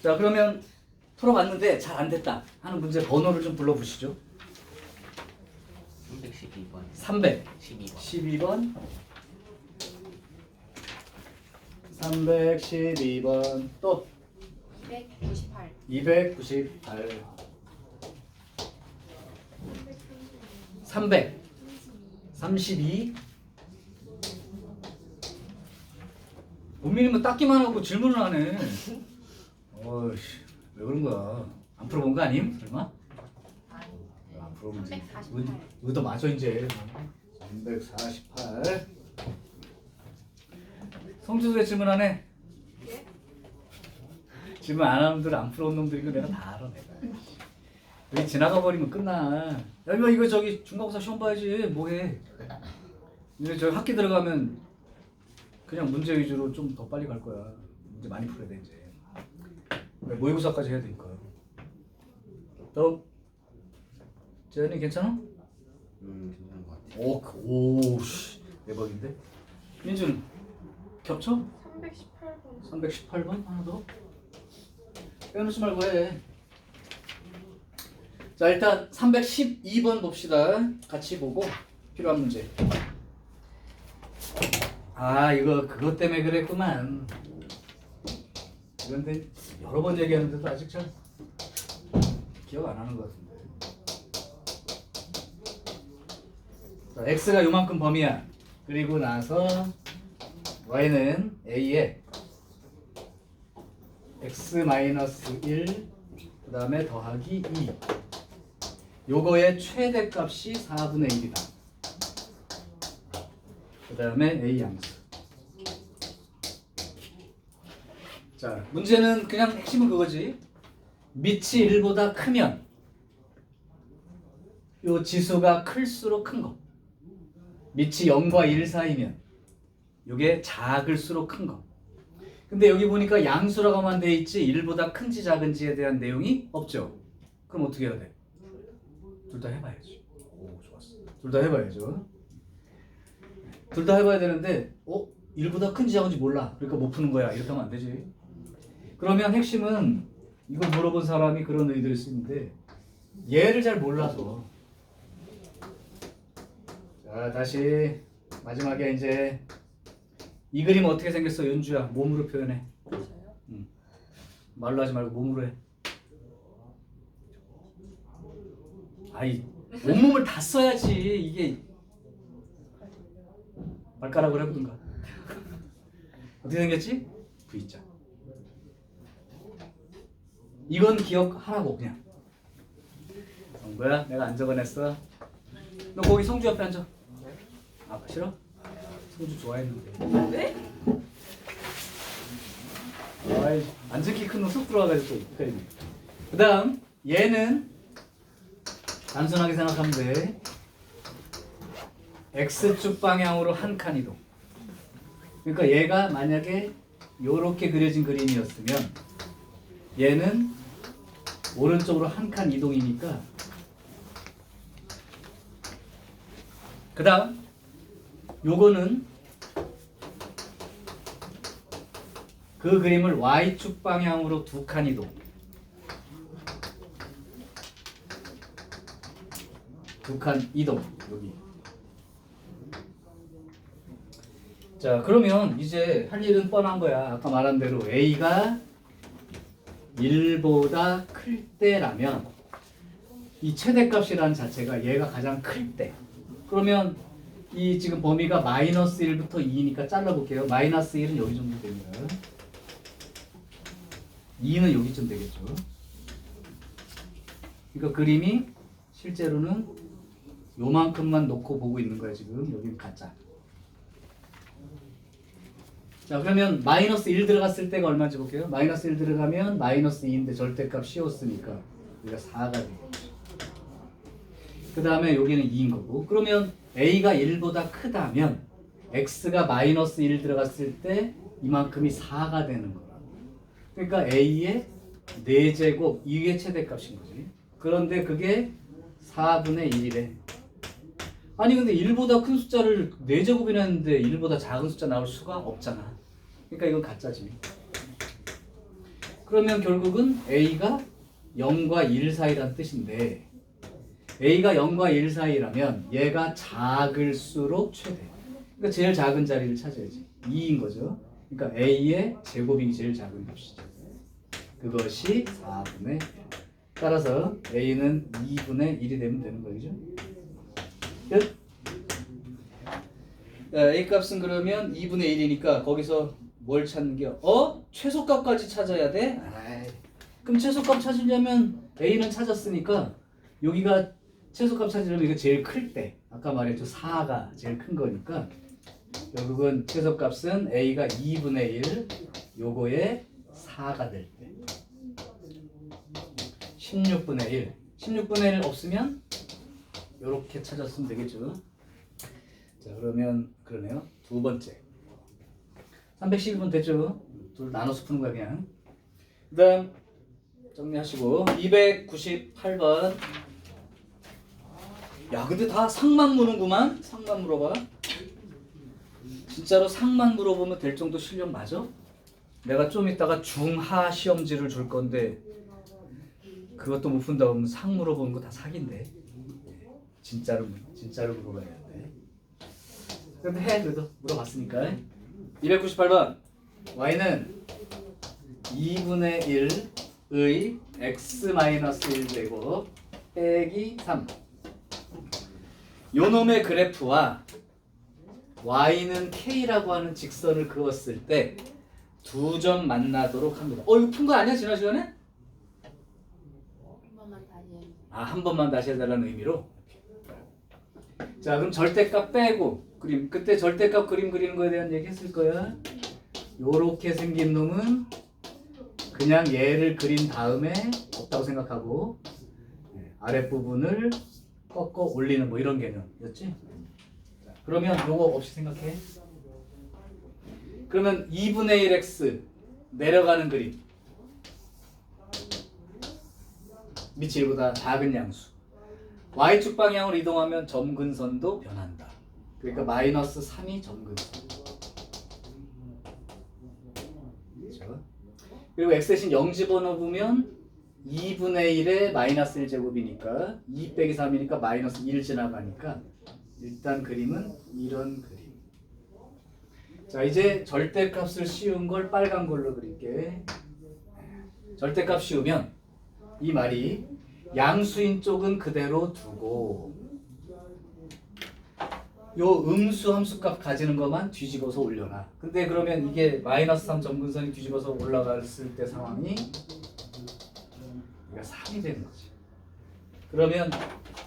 자, 그러면 풀어봤는데 잘 안 됐다 하는 문제 번호를 좀 불러보시죠. 312번. 312번. 312번. 또 298. 298. 300. 32. 본민이면 닦기만 하고 질문을 하네. 어이씨, 왜 그런 거야? 안 풀어본 거 아님? 설마? 아니. 안 풀어본 지 348. 의도 맞아 이제. 348. 성주도에 질문하네. 예? 질문 안 하는 놈들 안 풀어온 놈들이고 내가 다 알아 내가. 여기 지나가 버리면 끝나. 야 이거 저기 중간고사 시험 봐야지 뭐해. 근데 저기 학기 들어가면 그냥 문제 위주로 좀 더 빨리 갈 거야. 문제 많이 풀어야 돼 이제. 모의고사까지 해야 되니까. 또 재현이 괜찮아? 괜찮은 것 같아. 오씨 대박인데. 민준 겹쳐? 318번. 318번 하나 더. 빼놓지 말고 해. 자 일단 312번 봅시다. 같이 보고 필요한 문제. 아 이거 그것 때문에 그랬구만. 그런데 여러 번 얘기하는데도 아직 잘 기억 안 하는 것 같은데. 자, x가 요만큼 범위야. 그리고 나서 y는 a에 x-1 그 다음에 더하기 2 요거의 최대값이 4분의 1이다. 그 다음에 a 양수. 자 문제는 그냥 핵심은 그거지. 밑이 1보다 크면 요 지수가 클수록 큰 거. 밑이 0과 1 사이면 요게 작을수록 큰 거. 근데 여기 보니까 양수라고만 돼 있지 1보다 큰지 작은지에 대한 내용이 없죠. 그럼 어떻게 해야 돼? 둘 다 해봐야지. 오 좋았어. 둘 다 해봐야죠. 둘 다 해봐야 되는데 1보다 큰지 작은지 몰라. 그러니까 못 푸는 거야. 이렇게 하면 안 되지. 그러면 핵심은 이거 물어본 사람이 그런 의도일 수 있는데 얘를 잘 몰라서. 자 다시 마지막에 이제 이 그림 어떻게 생겼어 연주야? 몸으로 표현해. 저요? 말로 하지 말고 몸으로 해. 아이 온몸을 다 써야지. 이게 발가락으로 해보든가. 어떻게 생겼지? V자. 이건 기억하라고 그냥. 정보야 내가 안 적어냈어. 너 거기 성주 옆에 앉아. 아 싫어? 성주 좋아했는데. 네? 아이 앉은 키 큰 놈 쏙 들어와가지고 또 그 다음 얘는 단순하게 생각하면 돼. X축 방향으로 한 칸 이동. 그러니까 얘가 만약에 요렇게 그려진 그림이었으면 얘는 오른쪽으로 한 칸 이동이니까 그 다음 요거는 그 그림을 Y축 방향으로 두 칸 이동. 두 칸 이동 여기. 자 그러면 이제 할 일은 뻔한 거야. 아까 말한 대로 A가 1보다 클 때라면 이 최대값이라는 자체가 얘가 가장 클 때. 그러면 이 지금 범위가 마이너스 1부터 2니까 잘라볼게요. 마이너스 1은 여기 정도 됩니다. 2는 여기쯤 되겠죠. 그러니까 그림이 실제로는 요만큼만 놓고 보고 있는 거야 지금. 여기는 가짜. 자 그러면 마이너스 1 들어갔을 때가 얼마인지 볼게요. 마이너스 1 들어가면 마이너스 2인데 절대값 씌웠으니까 여기가 4가 되겠죠. 그 다음에 여기는 2인 거고. 그러면 A가 1보다 크다면 X가 마이너스 1 들어갔을 때 이만큼이 4가 되는 거라고. 그러니까 A의 4제곱 이게 최대값인 거지. 그런데 그게 4분의 1이래. 아니 근데 1보다 큰 숫자를 4제곱이나 했는데 1보다 작은 숫자 나올 수가 없잖아. 그러니까 이건 가짜지. 그러면 결국은 A가 0과 1 사이란 뜻인데 A가 0과 1 사이라면 얘가 작을수록 최대. 그러니까 제일 작은 자리를 찾아야지. 2인 거죠. 그러니까 A의 제곱이 제일 작은 값이죠. 그것이 4분의 1. 따라서 A는 2분의 1이 되면 되는 거죠. 끝. A 값은 그러면 2분의 1이니까 거기서 뭘 찾는 게 최소값까지 찾아야 돼? 아이, 그럼 최소값 찾으려면 A는 찾았으니까 여기가 최소값 찾으려면 이거 제일 클 때 아까 말했죠. 4가 제일 큰 거니까 결국은 최소값은 A가 2분의 1 요거에 4가 될 때 16분의 1 16분의 1 없으면 요렇게 찾았으면 되겠죠. 자 그러면 그러네요. 두 번째 311번 됐죠? 둘 나눠서 푸는 거야 그냥. 그 다음 정리하시고 298번. 야 근데 다 상만 무는구만. 상만 물어봐. 진짜로 상만 물어보면 될 정도 실력 맞아? 내가 좀 이따가 중하 시험지를 줄 건데 그것도 못 푼다고 하면 상 물어보는 거 다 사기인데. 진짜로 물어봐야 돼. 근데 해 그래도 물어봤으니까. 298번 y는 2분의 1의 x-1제곱 빼기 3 요놈의 그래프와 y는 k라고 하는 직선을 그었을 때 두 점 만나도록 합니다. 이거 푼 거 아니야 지난 시간에? 한 번만 다시 해. 한 번만 다시 해달라는 의미로. 자 그럼 절대값 빼고 그림. 그때 절대값 그림 그리는 거에 대한 얘기 했을 거야. 요렇게 생긴 놈은 그냥 얘를 그린 다음에 없다고 생각하고 아랫부분을 꺾어 올리는 뭐 이런 개념이었지. 자, 그러면 요거 없이 생각해. 그러면 2분의 1x 내려가는 그림. 밑이 1보다 작은 양수. y축 방향으로 이동하면 점근선도 변한다. 그러니까 마이너스 3이 점근선. 그렇죠? 그리고 x 대신 0 집어넣으면 2분의 1에 마이너스 1제곱이니까 2 빼기 3이니까 마이너스 1 지나가니까 일단 그림은 이런 그림. 자 이제 절대값을 씌운 걸 빨간 걸로 그릴게. 절대값 씌우면 이 말이 양수인 쪽은 그대로 두고 요 음수 함수값 가지는 것만 뒤집어서 올려놔. 근데 그러면 이게 마이너스 3 점근선이 뒤집어서 올라갔을 때 상황이 이게 3이 되는 거지. 그러면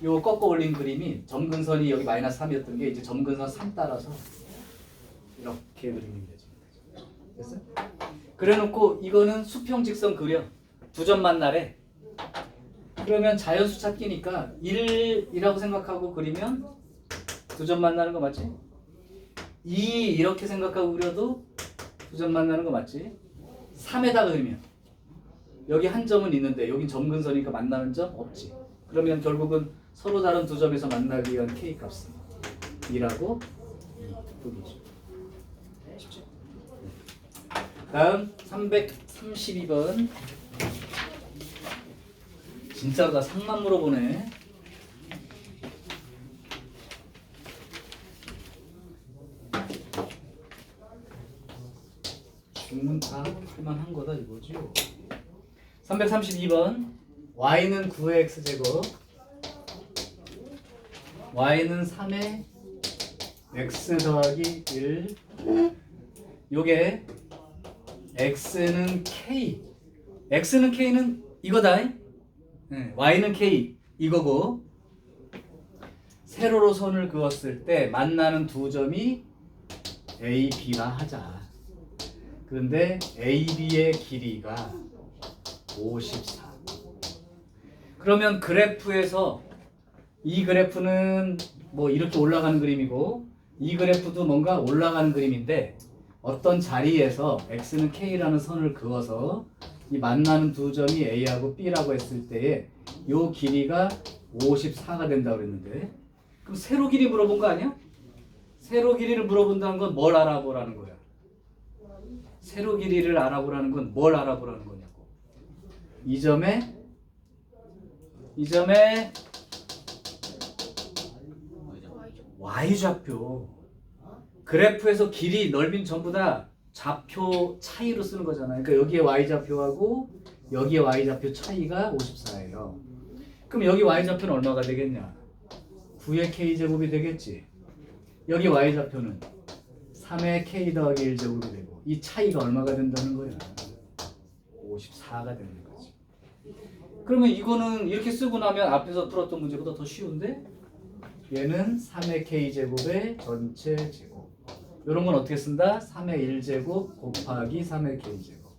요 꺾어 올린 그림이 점근선이 여기 마이너스 3이었던 게 이제 점근선 3 따라서 이렇게 그리면 되죠. 됐어? 그래놓고 이거는 수평 직선 그려. 두 점 만나래. 그러면 자연수 찾기니까 1이라고 생각하고 그리면 두 점 만나는 거 맞지? 2 이렇게 생각하고 그려도 두 점 만나는 거 맞지? 3에다가 그리면 여기 한 점은 있는데 여긴 점근선이니까 만나는 점 없지. 그러면 결국은 서로 다른 두 점에서 만나기 위한 K값은 2라고 2뿐이죠. 쉽지? 다음 332번. 진짜로 다 상만 물어보네. 중문 다 할만한 거다 이거죠. 332번 y는 9의 x제곱 y는 3의 x 더하기 1 요게 x는 k x는 k는 이거다. y는 k 이거고 세로로 선을 그었을 때 만나는 두 점이 a, b라 하자. 그런데 a, b의 길이가 54. 그러면 그래프에서 이 그래프는 뭐 이렇게 올라가는 그림이고 이 그래프도 뭔가 올라가는 그림인데 어떤 자리에서 x는 k라는 선을 그어서 이 만나는 두 점이 a하고 b라고 했을 때에 요 길이가 54가 된다고 그랬는데 그럼 세로 길이 물어본 거 아니야? 세로 길이를 물어본다는 건 뭘 알아보라는 거야? 세로 길이를 알아보라는 건 뭘 알아보라는 거냐고. 이 점에 y좌표. 그래프에서 길이 넓이는 전부 다 좌표 차이로 쓰는 거잖아요. 그러니까 여기에 y좌표하고 여기에 y좌표 차이가 54예요. 그럼 여기 y좌표는 얼마가 되겠냐? 9의 k제곱이 되겠지. 여기 y좌표는 3의 k 더하기 1제곱이 되고 이 차이가 얼마가 된다는 거야? 54가 되는 거지. 그러면 이거는 이렇게 쓰고 나면 앞에서 풀었던 문제보다 더 쉬운데? 얘는 3의 k제곱의 전체 제곱. 이런 건 어떻게 쓴다? 3의 1제곱 곱하기 3의 k제곱.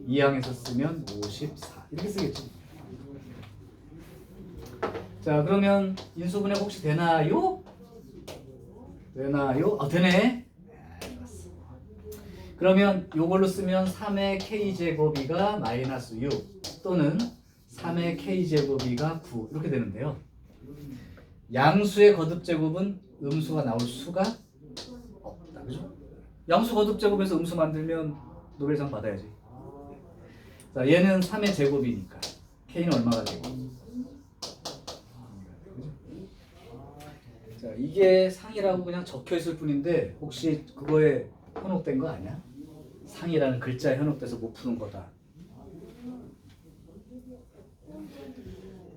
2항에서 쓰면 54 이렇게 쓰겠지. 자, 그러면 인수분해 혹시 되나요? 되나요? 되네. 알았어. 그러면 요걸로 쓰면 3의 k제곱이가 마이너스 6 또는 3의 k제곱이가 9 이렇게 되는데요. 양수의 거듭제곱은 음수가 나올 수가 없다. 그죠? 양수 거듭제곱에서 음수 만들면 노벨상 받아야지. 자, 얘는 3의 제곱이니까 k는 얼마가 되고? 자, 이게 상이라고 그냥 적혀 있을 뿐인데 혹시 그거에 현혹된 거 아니야? 상이라는 글자에 현혹돼서 못 푸는 거다.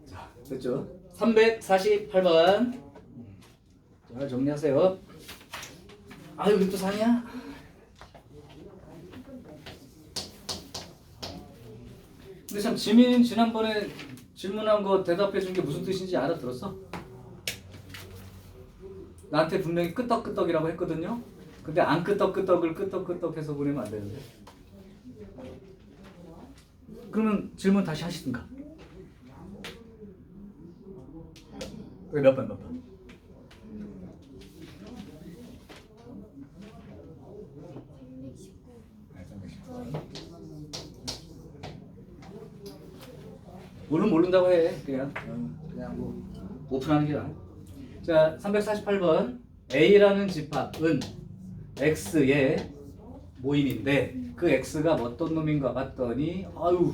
자, 됐죠? 348번. 잘 정리하세요. 아유, 이게 또 상이야? 근데 참 지민 지난번에 질문한 거 대답해 준 게 무슨 뜻인지 알아들었어? 나한테 분명히 끄떡끄떡이라고 했거든요. 근데 안 끄떡끄떡을 끄떡끄떡 해서 보내면 안 되는데. 그러면 질문 다시 하시든가. 몇 번? 모른다고 해. 그냥 뭐 오픈하는 게 나아. 자, 348번. A라는 집합은 X의 모임인데 그 X가 어떤 놈인가 봤더니 아유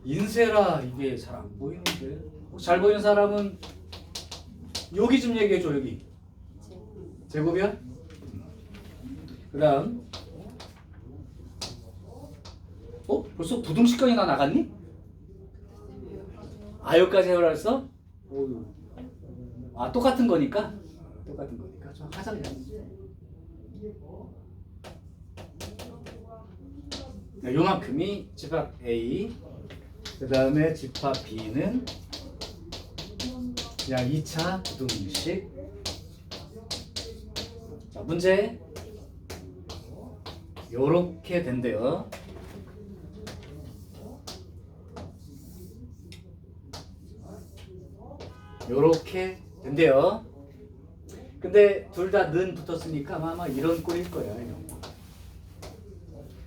인쇄라 이게 잘 안 보이는데 혹시 잘 보이는 사람은 여기 좀 얘기해줘. 여기 제곱이야? 그 다음 벌써 부등식권이 나 나갔니? 여기까지 해오라 했어? 똑같은 거니까 좀 하자 그냥. 요만큼이 집합 A, 그 다음에 집합 B는 그냥 2차 부등식. 자, 문제 요렇게 된대요. 요렇게 된대요. 근데 둘 다 는 붙었으니까 아마 이런 꼴일 거야. 이런 거.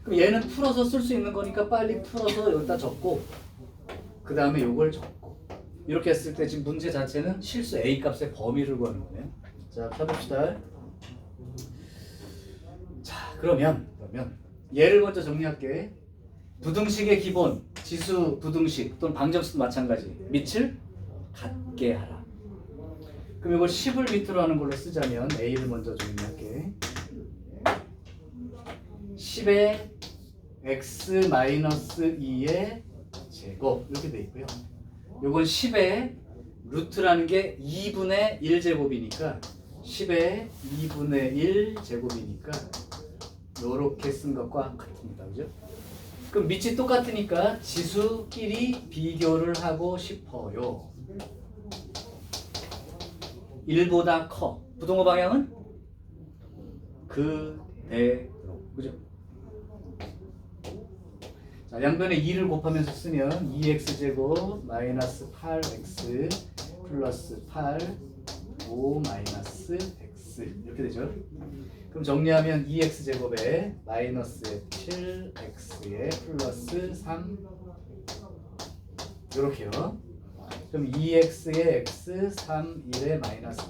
그럼 얘는 풀어서 쓸 수 있는 거니까 빨리 풀어서 여기다 적고 그 다음에 요걸 적고 이렇게 했을 때 지금 문제 자체는 실수 A 값의 범위를 구하는 거네요. 자, 펴봅시다. 자, 그러면 얘를 먼저 정리할게. 부등식의 기본 지수 부등식 또는 방정식도 마찬가지. 밑을 같게 하라. 그럼 이걸 10을 밑으로 하는 걸로 쓰자면 A를 먼저 정리할게. 10의 x-2의 제곱 이렇게 돼 있고요. 요건 10의 루트라는 게 2분의 1제곱이니까 10의 2분의 1 제곱이니까 요렇게 쓴 것과 같습니다. 그죠? 그럼 밑이 똑같으니까 지수끼리 비교를 하고 싶어요. 1보다 커. 부동호 방향은 그대로. 그죠? 자, 양변에 2를 곱하면서 쓰면 2x제곱 마이너스 8x 플러스 8 5 마이너스 x 이렇게 되죠. 그럼 정리하면 2x제곱에 마이너스 7x에 플러스 3 이렇게요. 그럼 2x에 x 3 1에 마이너스.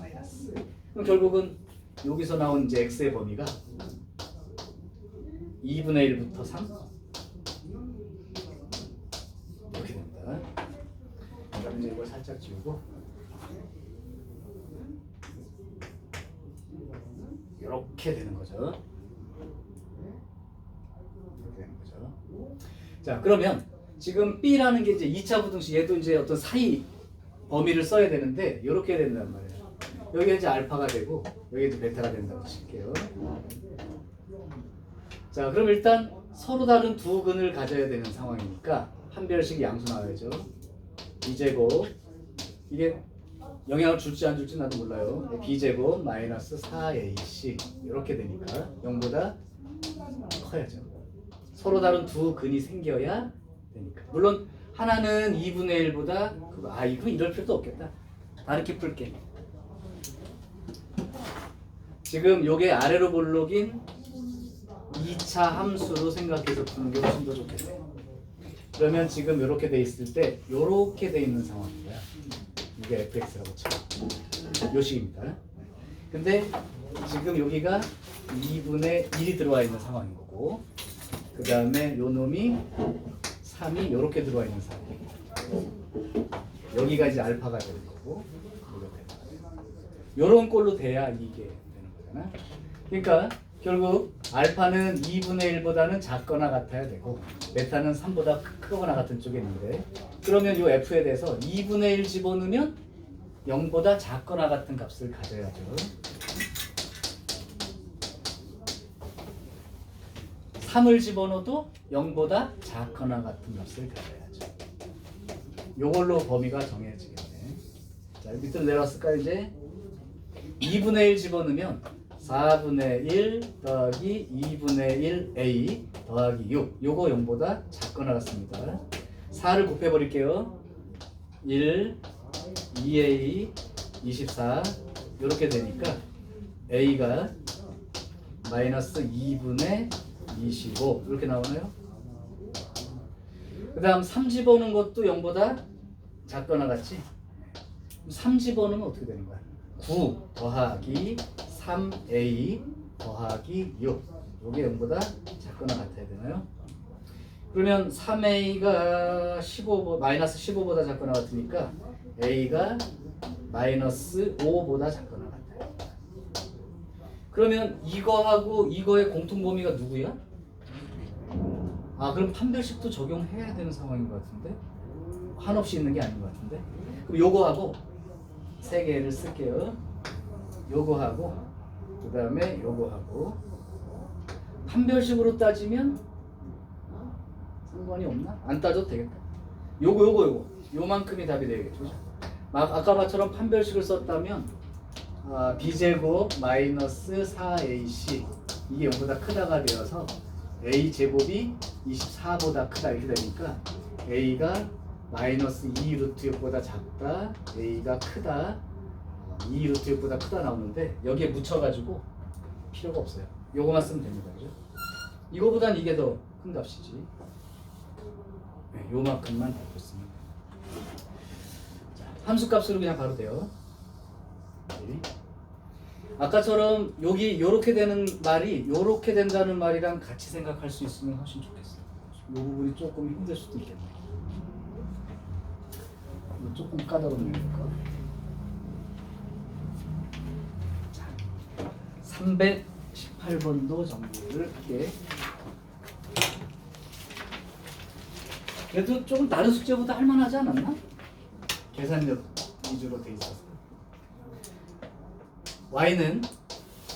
그럼 결국은 여기서 나온 이제 x의 범위가 2분의 1부터 3 이제 이걸 살짝 지우고 이렇게 되는 거죠. 이렇게 되는 거죠. 자, 그러면 지금 B라는 게 이제 2차 부등식, 얘도 이제 어떤 사이 범위를 써야 되는데 이렇게 된단 말이에요. 여기가 이제 알파가 되고 여기 이제 베타가 된다고 칠게요. 자, 그럼 일단 서로 다른 두 근을 가져야 되는 상황이니까 한 별씩 양수 나와야죠. B제곱, 이게 영향을 줄지 안 줄지 나도 몰라요. B제곱 마이너스 4AC 이렇게 되니까 0보다 커야죠. 서로 다른 두 근이 생겨야 되니까. 물론 하나는 2분의 1보다 이거 이럴 필요도 없겠다. 다르게 풀게. 지금 요게 아래로 볼록인 2차 함수로 생각해서 푸는 게 훨씬 더 좋겠네. 그러면 지금 이렇게 돼 있을 때 이렇게 돼 있는 상황인 거야. 이게 fx라고 쳐. 요 식입니다. 근데 지금 여기가 2분의 1이 들어와 있는 상황인 거고, 그 다음에 요 놈이 3이 이렇게 들어와 있는 상황. 여기가 이제 알파가 되는 거고, 요런 꼴로 돼야 이게 되는 거잖아. 그러니까 결국 알파는 2분의 1보다는 작거나 같아야 되고 베타는 3보다 크거나 같은 쪽에 있는데, 그러면 요 f에 대해서 2분의 1 집어넣으면 0보다 작거나 같은 값을 가져야죠. 3을 집어넣어도 0보다 작거나 같은 값을 가져야죠. 요걸로 범위가 정해지겠네. 자, 밑으로 내려왔을까요? 이제 2분의 1 집어넣으면 4분의 1 더하기 2분의 1 A 더하기 6, 요거 0보다 작거나 같습니다. 4를 곱해버릴게요. 1, 2A, 24 이렇게 되니까 A가 마이너스 2분의 25 이렇게 나오나요? 그 다음 3 집어넣은 것도 0보다 작거나 같지? 3 집어넣으면 어떻게 되는 거야? 9 더하기 3A 더하기 6, 이게 0보다 작거나 같아야 되나요? 그러면 3A가 15, 마이너스 15보다 작거나 같으니까 A가 마이너스 5보다 작거나 같아요. 그러면 이거하고 이거의 공통 범위가 누구야? 그럼 판별식도 적용해야 되는 상황인 것 같은데? 한없이 있는 게 아닌 것 같은데? 그럼 요거하고 세 개를 쓸게요. 요거하고 그 다음에 요거하고 판별식으로 따지면 상관이 없나? 안 따져도 되겠다. 요거 요만큼이 답이 되겠죠. 아까처럼 판별식을 썼다면 b제곱 마이너스 4ac 이게 0보다 크다가 되어서 a제곱이 24보다 크다 이렇게 되니까 a가 마이너스 2 루트 6보다 작다, a가 크다, 2 루트 6보다 크다 나오는데 여기에 묻혀가지고 필요가 없어요. 요거만 쓰면 됩니다. 그죠? 이거보단 이게 더 큰 값이지. 네, 요만큼만 바꿨습니다. 자, 함수값으로 그냥 바로 돼요. 아까처럼 여기 요렇게 되는 말이 요렇게 된다는 말이랑 같이 생각할 수 있으면 훨씬 좋겠어요. 이 부분이 조금 힘들 수도 있겠네. 조금 까다롭네요. 자, 318번도 정리를 할게. 그래도 조금 다른 숙제보다 할만하지 않았나? 계산력 위주로 돼 있어서. y는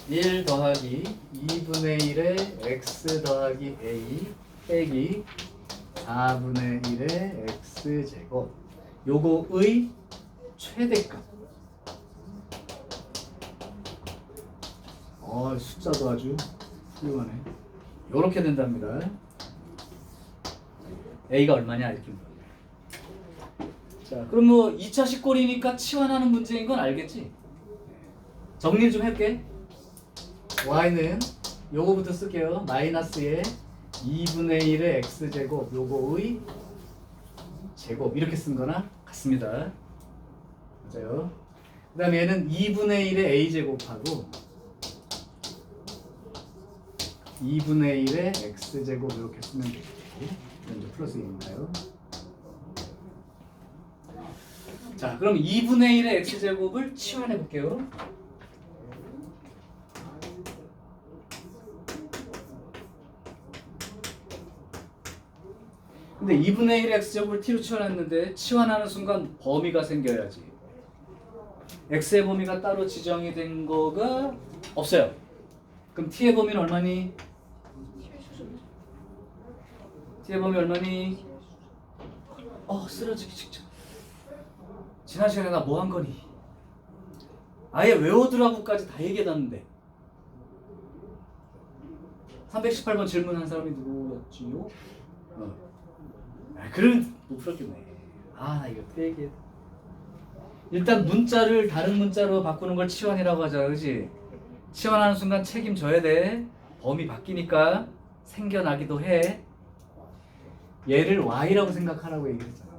1 더하기 2분의 1의 x 더하기 a 빼기 4분의 1의 x제곱, 요거의 최대값. 숫자도 아주 훌륭하네. 요렇게 된답니다. a가 얼마냐 이렇게. 자, 그럼 뭐 2차 식골이니까 치환하는 문제인 건 알겠지? 정리 좀 할게. y는 요거부터 쓸게요. 마이너스에 2분의 1의 x제곱 요거의 제곱 이렇게 쓴 거나 같습니다. 맞아요. 그 다음에 얘는 2분의 1의 a제곱하고 2분의 1의 x제곱 이렇게 쓰면 되겠고, 이제 플러스 1인가요? 자, 그럼 2분의 1의 x제곱을 치환해 볼게요. 근데 2분의 1의 x제곱을 t로 치환했는데 치환하는 순간 범위가 생겨야지. x의 범위가 따로 지정이 된 거가 없어요. 그럼 t의 범위는 얼마니? t의 범위 얼마니? 쓰러지기 직전. 지난 시간에 나 뭐 한 거니? 아예 외워두라고까지 다 얘기해놨는데 318번 질문한 사람이 누구였지요? 그러면 못 풀었겠네. 나 이거 어떻게 얘기해? 일단 문자를 다른 문자로 바꾸는 걸 치환이라고 하잖아, 그렇지? 치환하는 순간 책임져야 돼. 범위 바뀌니까 생겨나기도 해. 얘를 y라고 생각하라고 얘기했잖아.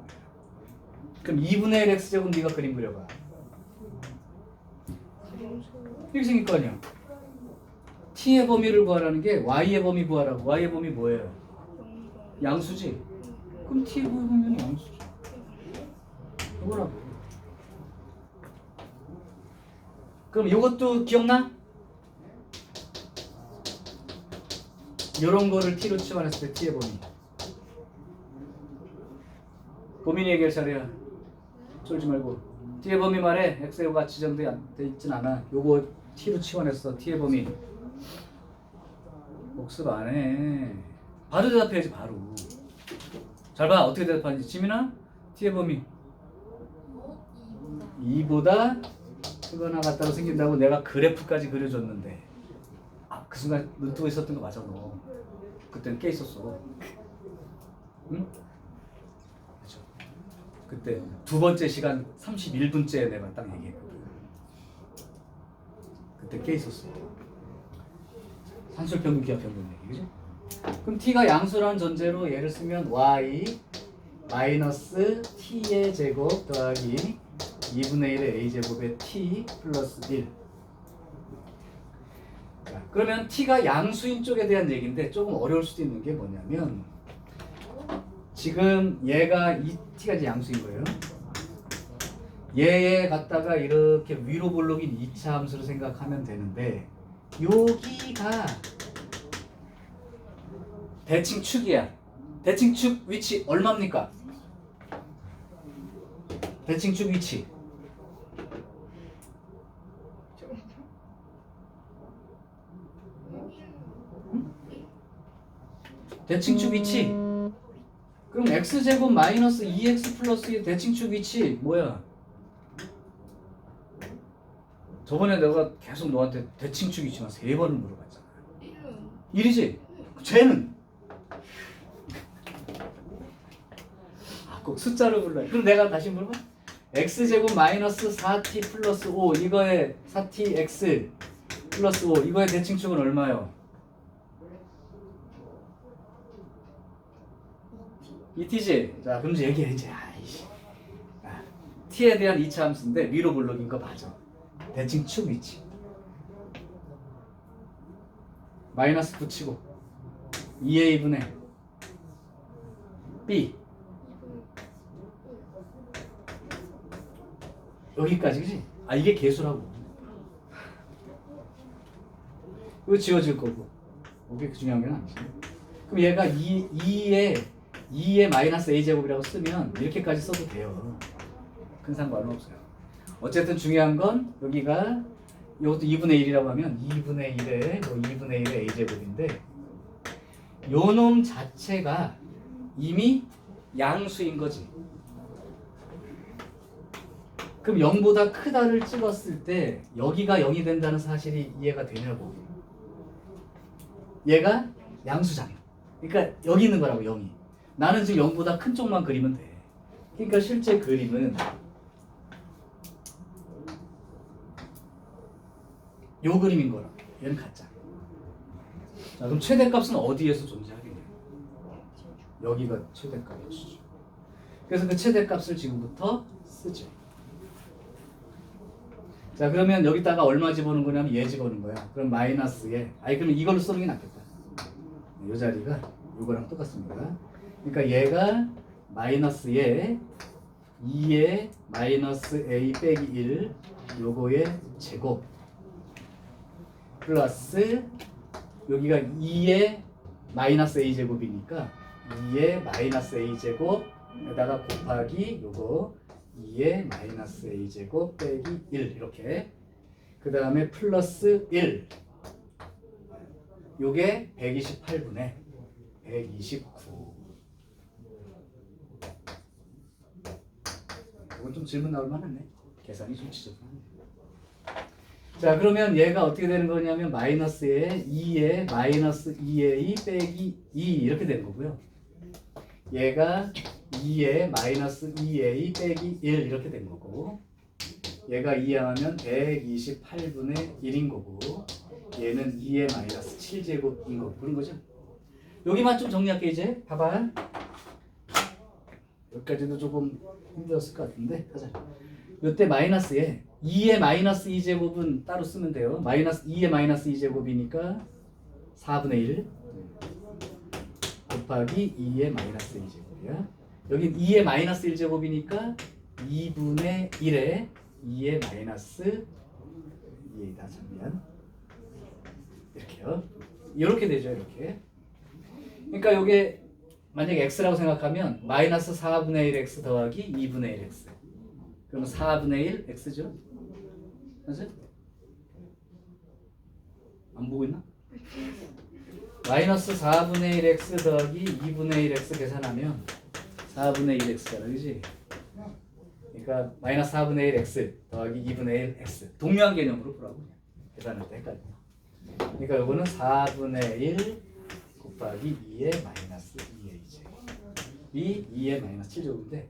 그럼 2분의 1 x제곱 네가 그림 그려봐. 이렇게 생길 거 아니야. t의 범위를 구하라는 게 y의 범위 구하라고. y의 범위 뭐예요? 양수지. 그럼 t의 범위는 양수지. 이거라고. 그럼 이것도 기억나? 이런 거를 t로 치환했을 때 t의 범위. 고민이 얘기할 차례야. 쫄지 말고. t의 범위 말해. x가 지정돼 있진 않아. 요거 t로 치환했어. t의 범위. 복습 안 해. 바로 대답해야지 바로. 잘 봐. 어떻게 대답하는지. 지민아? t의 범위 2보다 크거나 같다고 생긴다고 내가 그래프까지 그려줬는데 그 순간 눈 뜨고 있었던 거 맞아 너. 그때는 깨 있었어. 응? 그렇죠. 그때 두 번째 시간 31분째에 내가 딱 얘기했거든. 그때 깨 있었어. 산술평균 기하평균 얘기, 그죠? 그럼 t가 양수라는 전제로 얘를 쓰면 y 마이너스 t의 제곱 더하기 2분의 1의 a제곱의 t 플러스 1. 자, 그러면 t가 양수인 쪽에 대한 얘기인데 조금 어려울 수도 있는 게 뭐냐면 지금 얘가 이 t가 이제 양수인 거예요. 얘에 갖다가 이렇게 위로 볼록인 2차 함수를 생각하면 되는데 여기가 대칭축이야. 대칭축 위치 얼마입니까? 대칭축 위치 대칭축 위치. 그럼 x제곱 마이너스 2x 플러스의 대칭축 위치 뭐야? 저번에 내가 계속 너한테 대칭축 위치만 3번을 물어봤잖아. 1이지? 쟤는 꼭 숫자로 불러요. 그럼 내가 다시 물어봐. x제곱 마이너스 4t 플러스 5 이거의 4tx 플러스 5 이거의 대칭축은 얼마요? 2t지? 자 그럼 이제 얘기해 이제. t에 대한 2차 함수인데 위로 블록인 거 맞아. 대칭축 위치 마이너스 붙이고 2a분의 b 여기까지, 그지? 이게 개수라고. 이거 지워질 거고. 이게 중요한 게 아니지. 그럼 얘가 2의 마이너스 a제곱이라고 쓰면 이렇게까지 써도 돼요. 큰 상관은 없어요. 어쨌든 중요한 건 여기가 이것도 2분의 1이라고 하면 2분의 1의 2분의 1의 a제곱인데 요 놈 자체가 이미 양수인 거지. 그럼 0보다 크다를 찍었을 때 여기가 0이 된다는 사실이 이해가 되냐고. 얘가 양수잖아. 그러니까 여기 있는 거라고 0이. 나는 지금 0보다 큰 쪽만 그리면 돼. 그러니까 실제 그림은 요 그림인 거라. 얘는 가짜. 자, 그럼 최대값은 어디에서 존재하겠냐? 여기가 최대값이죠. 그래서 그 최대값을 지금부터 쓰죠. 자, 그러면 여기다가 얼마 집어넣는 거냐면 얘 집어넣는 거야. 그럼 마이너스 얘. 그럼 이걸로 쓰는 게 낫겠다. 이 자리가 이거랑 똑같습니다. 그러니까 얘가 마이너스 얘 2의 마이너스 a 빼기 1 요거의 제곱 플러스 여기가 2의 마이너스 a 제곱이니까 2의 마이너스 a 제곱에다가 곱하기 요거 2의 마이너스 a 제곱 빼기 1 이렇게 그 다음에 플러스 1 요게 128분의 129 이건 좀 질문 나올 만하네. 계산이 좀 지저분하네. 자 그러면 얘가 어떻게 되는 거냐면 마이너스에 2에 마이너스 2a 빼기 2 이렇게 되는 거고요. 얘가 2에 마이너스 2a 빼기 1 이렇게 된 거고 얘가 이항하면 128분의 1인 거고 얘는 2의 마이너스 7제곱인 거고 그런 거죠. 여기만 좀 정리할게 이제 봐봐. 여기까지도 조금 힘들었을 것 같은데 하자. 이때 마이너스에 2의 마이너스 2제곱은 따로 쓰면 돼요. 마이너스 2의 마이너스 2제곱이니까 4분의 1 곱하기 2의 마이너스 2제곱이야. 여긴 2의 마이너스 1제곱이니까 2분의 1에 2의 마이너스 2에다 잡으면 이렇게요. 이렇게 되죠. 이렇게. 그러니까 요게 만약에 x라고 생각하면 마이너스 4분의 1 x 더하기 2분의 1 x 그러면 4분의 1 x죠? 맞아? 안 보고 있나? 마이너스 4분의 1 x 더하기 2분의 1 x 계산하면 4분의 1 x잖아 그지? 그러니까 마이너스 4분의 1 x 더하기 2분의 1 x 동일한 개념으로 보라고 계산할 때 헷갈려. 그러니까 요거는 4분의 1 곱하기 2의 마이너스 2a제곱이 2의 마이너스 7제곱인데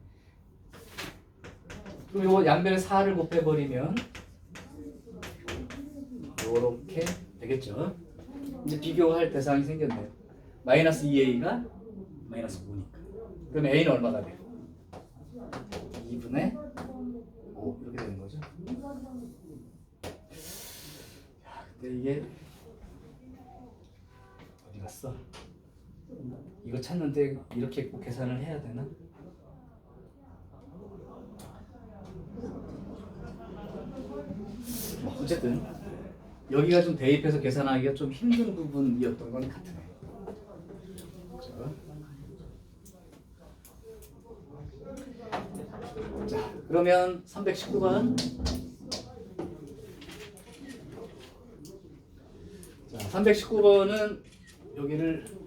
그럼 요거 양변에 4를 곱해버리면 요렇게 되겠죠. 이제 비교할 대상이 생겼네요. 마이너스 2a가 마이너스 5니까 그러면 a는 얼마가 돼요? 2분의 5 이렇게 되는 거죠. 야, 근데 이게 어디 갔어? 이거 찾는데 이렇게 꼭 계산을 해야 되나? 어쨌든 여기가 좀 대입해서 계산하기가 좀 힘든 부분이었던 건 같으네. 자, 그러면 319번. 자, 319번은 여기를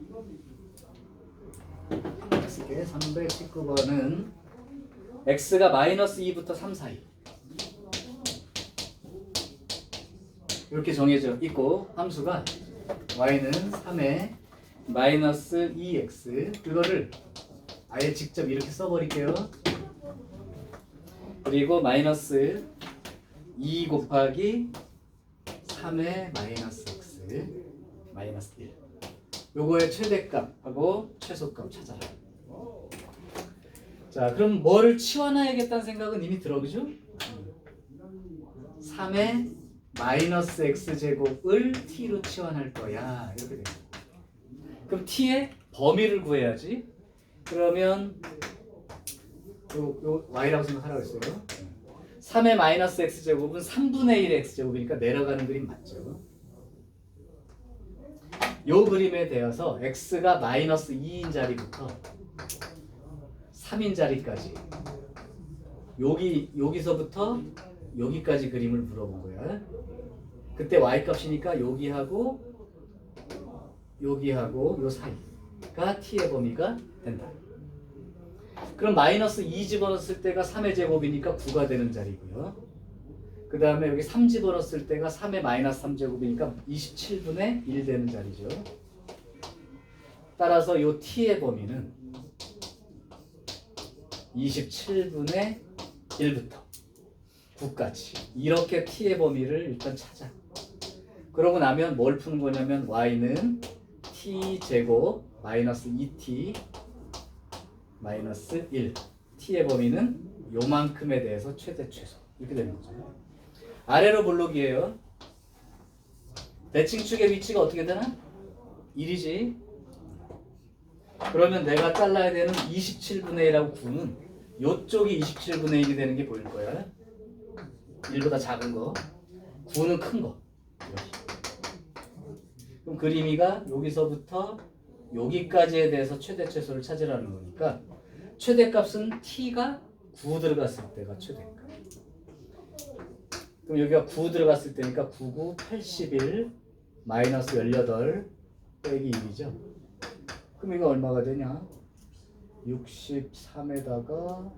쓸게. 319번은 x가 마이너스 2부터 3 사이 이렇게 정해져 있고 함수가 y는 3에 마이너스 2x 그거를 아예 직접 이렇게 써버릴게요. 그리고 마이너스 2 곱하기 3의 마이너스 x 마이너스 1 요거의 최대값하고 최소값 찾아라. 자 그럼 뭐를 치워놔야겠다는 생각은 이미 들어 그죠? 3의 마이너스 x제곱을 t로 치환할 거야 이렇게 돼요. 그럼 t의 범위를 구해야지. 그러면 요 y라고 생각하라고 했어요. 3의 마이너스 x제곱은 3분의 1의 x제곱이니까 내려가는 그림 맞죠? 요 그림에 대해서 x가 마이너스 2인 자리부터 3인 자리까지 여기서부터 여기까지 그림을 물어본 거야. 그때 y 값이니까 여기하고 요 사이가 t의 범위가 된다. 그럼 마이너스 2 집어넣었을 때가 3의 제곱이니까 9가 되는 자리고요. 그 다음에 여기 3 집어넣었을 때가 3의 마이너스 3제곱이니까 27분의 1 되는 자리죠. 따라서 요 t의 범위는 27분의 1부터 9까지 이렇게 t의 범위를 일단 찾아. 그러고 나면 뭘 푸는 거냐면 y는 t제곱 마이너스 2t 마이너스 1 t의 범위는 요만큼에 대해서 최대 최소 이렇게 되는 거죠. 아래로 볼록이에요. 대칭축의 위치가 어떻게 되나? 1이지. 그러면 내가 잘라야 되는 27분의 1하고 9는 요쪽이 27분의 1이 되는 게 보일 거야. 1보다 작은 거. 9는 큰 거. 그럼 그림이가 여기서부터 여기까지에 대해서 최대 최소를 찾으라는 거니까 최대값은 t가 9 들어갔을 때가 최대값. 그럼 여기가 9 들어갔을 때니까 9, 9, 81 마이너스 18 빼기 1이죠. 그럼 이거 얼마가 되냐? 63에다가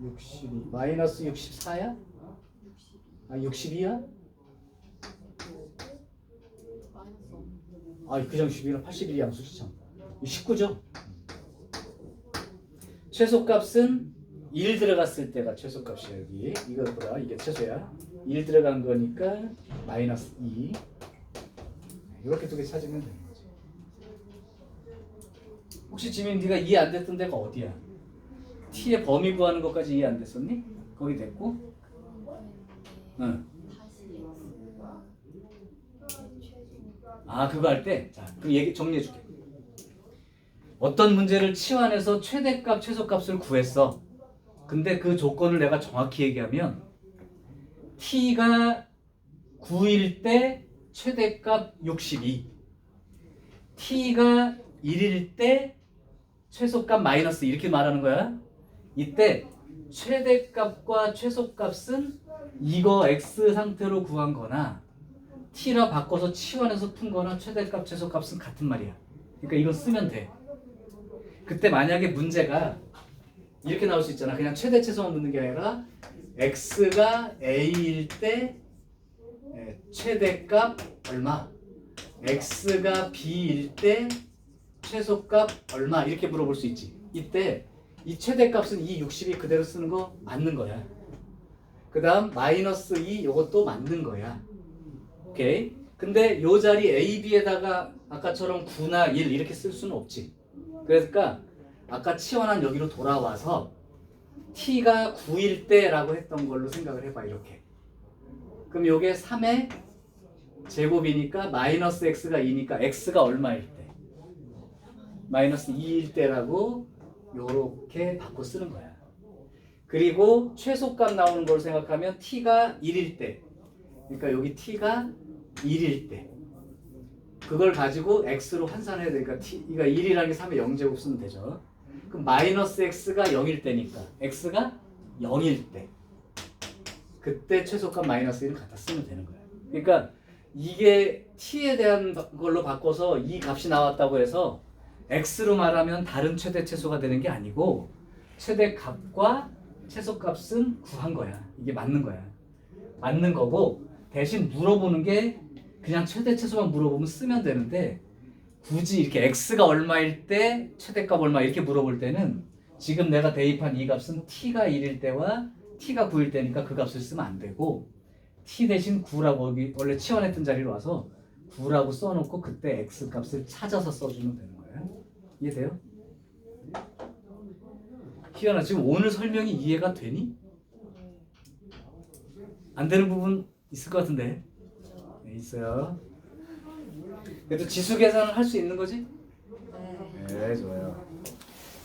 62 마이너스 64야? 아 62야? 아 그냥 62는 81이 양수지 참. 19죠? 최소값은 1 들어갔을 때가 최소값이야 여기. 이거보다 이게 최소야. 1 들어간 거니까 마이너스 2. 이렇게 두 개 찾으면 되는 거지. 혹시 지민 네가 이해 안 됐던 데가 어디야? t의 범위 구하는 것까지 이해 안 됐었니? 거기 됐고? 응. 아 그거 할 때? 자 그럼 얘기 정리해 줄게. 어떤 문제를 치환해서 최대값 최소값을 구했어. 근데 그 조건을 내가 정확히 얘기하면 t가 9일 때 최대값 62 t가 1일 때 최소값 마이너스 이렇게 말하는 거야. 이때 최대값과 최소값은 이거 x 상태로 구한 거나 t라 바꿔서 치환해서 푼 거나 최대값 최소값은 같은 말이야. 그러니까 이거 쓰면 돼. 그때 만약에 문제가 이렇게 나올 수 있잖아. 그냥 최대 최소만 묻는 게 아니라 x가 a일 때 최대값 얼마, x가 b일 때 최소값 얼마 이렇게 물어볼 수 있지. 이때 이 최대값은 이 60이 그대로 쓰는 거 맞는 거야. 그 다음 마이너스 2 이것도 맞는 거야. 오케이. 근데 요 자리 a, b에다가 아까처럼 9나 1 이렇게 쓸 수는 없지. 그러니까 아까 치환한 여기로 돌아와서 t가 9일 때라고 했던 걸로 생각을 해봐. 이렇게. 그럼 요게 3의 제곱이니까 마이너스 x가 2니까 x가 얼마일 때? 마이너스 2일 때라고 요렇게 바꿔 쓰는 거야. 그리고 최소값 나오는 걸 생각하면 t가 1일 때, 그러니까 여기 t가 1일 때 그걸 가지고 x로 환산해야 되니까 t가 1이라는 게 3의 0제곱 쓰면 되죠. 그럼 마이너스 x가 0일 때니까 x가 0일 때 그때 최소값 마이너스 1을 갖다 쓰면 되는 거야. 그러니까 이게 t에 대한 걸로 바꿔서 이 값이 나왔다고 해서 x로 말하면 다른 최대 최소가 되는 게 아니고 최대값과 최소값은 구한 거야. 이게 맞는 거야. 맞는 거고 대신 물어보는 게 그냥 최대 최소만 물어보면 쓰면 되는데 굳이 이렇게 x가 얼마일 때 최대값 얼마 이렇게 물어볼 때는 지금 내가 대입한 이 값은 t가 1일 때와 t가 9일 때니까 그 값을 쓰면 안 되고 t 대신 9라고 여기 원래 치환했던 자리로 와서 9라고 써놓고 그때 x 값을 찾아서 써주면 되는 거야. 이해돼요? 희연아 지금 오늘 설명이 이해가 되니? 안 되는 부분 있을 것 같은데. 네, 있어요. 그래도 지수 계산을 할 수 있는 거지? 네, 좋아요.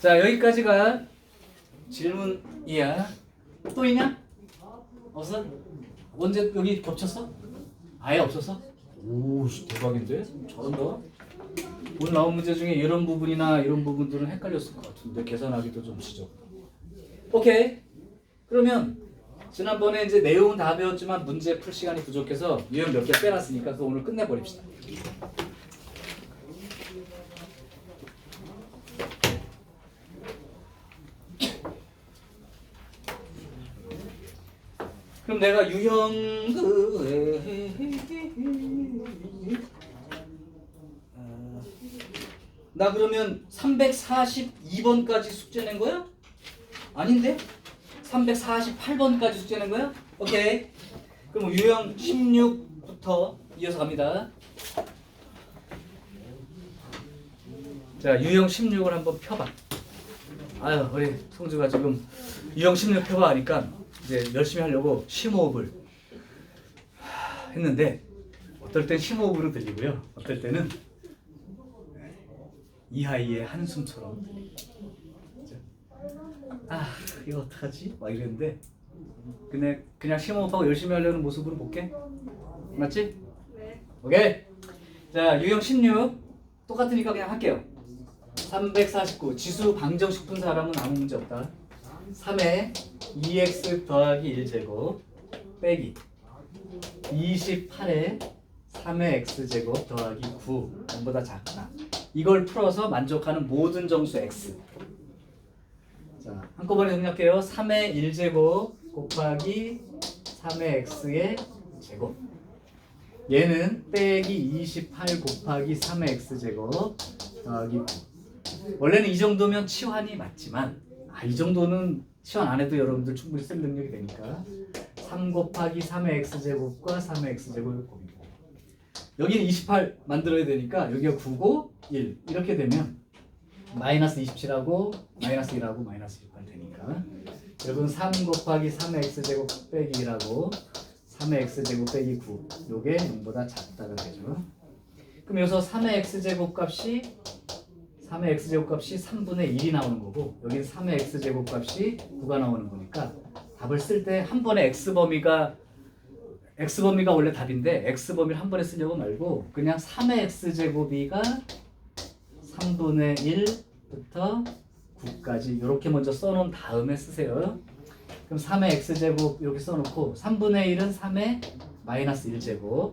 자, 여기까지가 질문이야. 또 있냐? 없어? 언제 여기 겹쳤어? 아예 없었어? 오, 대박인데? 잘한다. 오늘 나온 문제 중에 이런 부분이나 이런 부분들은 헷갈렸을 것 같은데 계산하기도 좀 지적. 오케이. 그러면 지난번에 이제 내용은 다 배웠지만 문제 풀 시간이 부족해서 유형 몇 개 빼놨으니까 그거 오늘 끝내버립시다. 그럼 내가 유형 나 그러면 342번까지 숙제 낸 거야? 아닌데? 348번까지 숙제 낸 거야? 오케이. 그럼 유형 16부터 이어서 갑니다. 자, 유형 16을 한번 펴봐. 아유, 우리 성주가 지금 유형 16 펴봐 하니까 이제 열심히 하려고 심호흡을 했는데 어떨 땐 심호흡으로 들리고요. 어떨 때는 이하이의 한숨처럼 들리고. 이거 어떡하지? 막 이랬는데 그냥 심호흡하고 열심히 하려는 모습으로 볼게. 맞지? 네. 오케이. 자, 유형 16 똑같으니까 그냥 할게요. 349 지수 방정식 푼 사람은 아무 문제 없다. 3에 2x 더하기 1제곱 빼기 28에 3의 x제곱 더하기 9 0보다 작다. 이걸 풀어서 만족하는 모든 정수 x. 자, 한꺼번에 정리할게요. 3의 1제곱 곱하기 3의 x의 제곱. 얘는 빼기 28 곱하기 3의 x제곱 더하기 9. 원래는 이 정도면 치환이 맞지만 이 정도는 치환 안 해도 여러분들 충분히 쓸 능력이 되니까 3 곱하기 3의 x제곱과 3의 x제곱을 곱이고 여기는 28 만들어야 되니까 여기가 9고 1 이렇게 되면 마이너스 27하고 마이너스 1하고 마이너스 18 되니까 여러분 3 곱하기 3의 x제곱 빼기 1하고 3의 x제곱 빼기 9 요게 0보다 작다가 되죠. 그럼 여기서 3의 x제곱 값이 3분의 1이 나오는 거고 여기는 3의 x제곱 값이 9가 나오는 거니까 답을 쓸 때 한 번에 x범위가 원래 답인데 x범위를 한 번에 쓰려고 말고 그냥 3의 x제곱이가 3분의 1부터 9까지 이렇게 먼저 써놓은 다음에 쓰세요. 그럼 3의 x제곱 이렇게 써놓고 3분의 1은 3의 마이너스 1제곱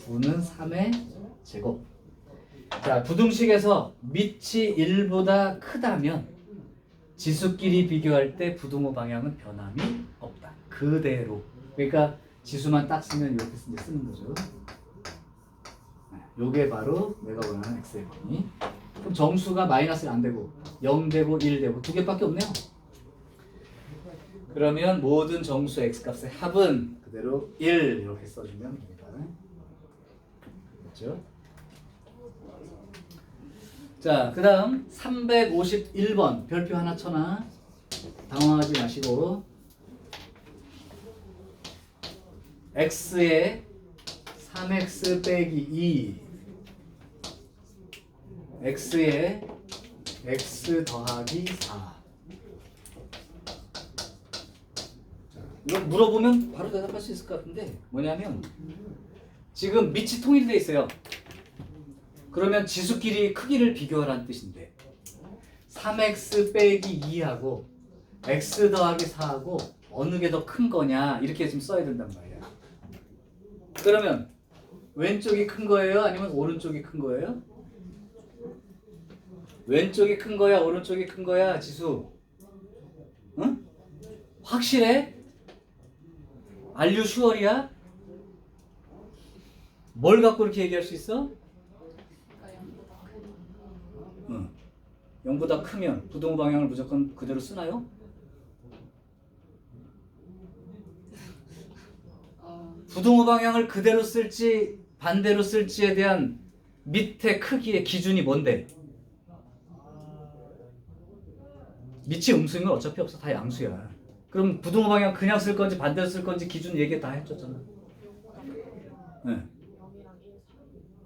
9는 3의 제곱. 자, 부등식에서 밑이 1보다 크다면 지수끼리 비교할 때 부등호 방향은 변함이 없다. 그대로. 그러니까 지수만 딱 쓰면 이렇게 이제 쓰는 거죠. 요게 바로 내가 원하는 x의 범위. 그럼 정수가 마이너스 안 되고 0 되고 1 되고 두 개밖에 없네요. 그러면 모든 정수 x 값의 합은 그대로 1 이렇게 써주면 됩니다. 그렇죠? 자, 그 다음 351번 별표 하나 쳐놔. 당황하지 마시고 x에 3x 빼기 2 x에 x 더하기 4. 이거 물어보면 바로 대답할 수 있을 것 같은데 뭐냐면 지금 밑이 통일되어 있어요. 그러면 지수끼리 크기를 비교하라는 뜻인데 3x 빼기 2하고 x 더하기 4하고 어느 게 더 큰 거냐 이렇게 지금 써야 된단 말이야. 그러면 왼쪽이 큰 거예요? 아니면 오른쪽이 큰 거예요? 왼쪽이 큰 거야? 오른쪽이 큰 거야? 지수? 응? 확실해? 알류 슈얼이야? 뭘 갖고 이렇게 얘기할 수 있어? 0보다 크면 부등호 방향을 무조건 그대로 쓰나요? 부등호 방향을 그대로 쓸지 반대로 쓸지에 대한 밑에 크기의 기준이 뭔데? 밑이 음수인 건 어차피 없어. 다 양수야. 그럼 부등호 방향 그냥 쓸 건지 반대로 쓸 건지 기준 얘기 다 해줬잖아. 네.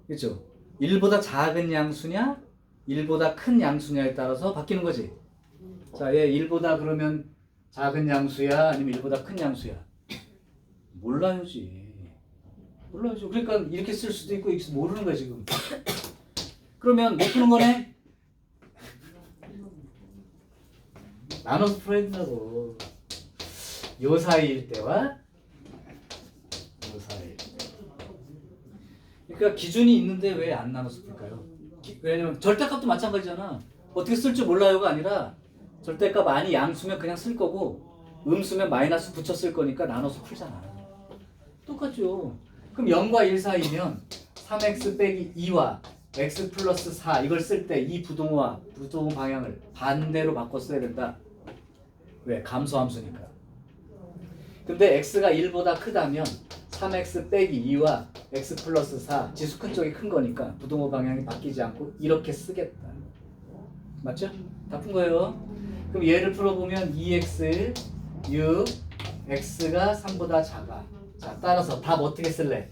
그렇죠? 1보다 작은 양수냐 1보다 큰 양수냐에 따라서 바뀌는 거지. 자, 얘 1보다 그러면 작은 양수야 아니면 1보다 큰 양수야? 몰라요지. 그러니까 이렇게 쓸 수도 있고 이렇게 모르는 거야 지금. 그러면 못 푸는 거네? 나눠서 풀어야 된다고. 요 사이일 때와 요 사이일 때. 그러니까 기준이 있는데 왜 안 나눠서 풀까요? 왜냐면 절대값도 마찬가지잖아. 어떻게 쓸 줄 몰라요가 아니라 절대값 아니 양수면 그냥 쓸 거고 음수면 마이너스 붙여 쓸 거니까 나눠서 풀잖아. 똑같죠. 그럼 0과 1 사이면 3x 빼기 2와 x 플러스 4 이걸 쓸 때 이 부등호와 부등호 방향을 반대로 바꿔 써야 된다. 왜? 감소함수니까. 근데 x가 1보다 크다면 3x 빼기 2와 x 플러스 4 지수 큰 쪽이 큰 거니까 부등호 방향이 바뀌지 않고 이렇게 쓰겠다. 맞죠? 다 푼 거예요. 그럼 얘를 풀어보면 2x 6 x가 3보다 작아. 자, 따라서 답 어떻게 쓸래?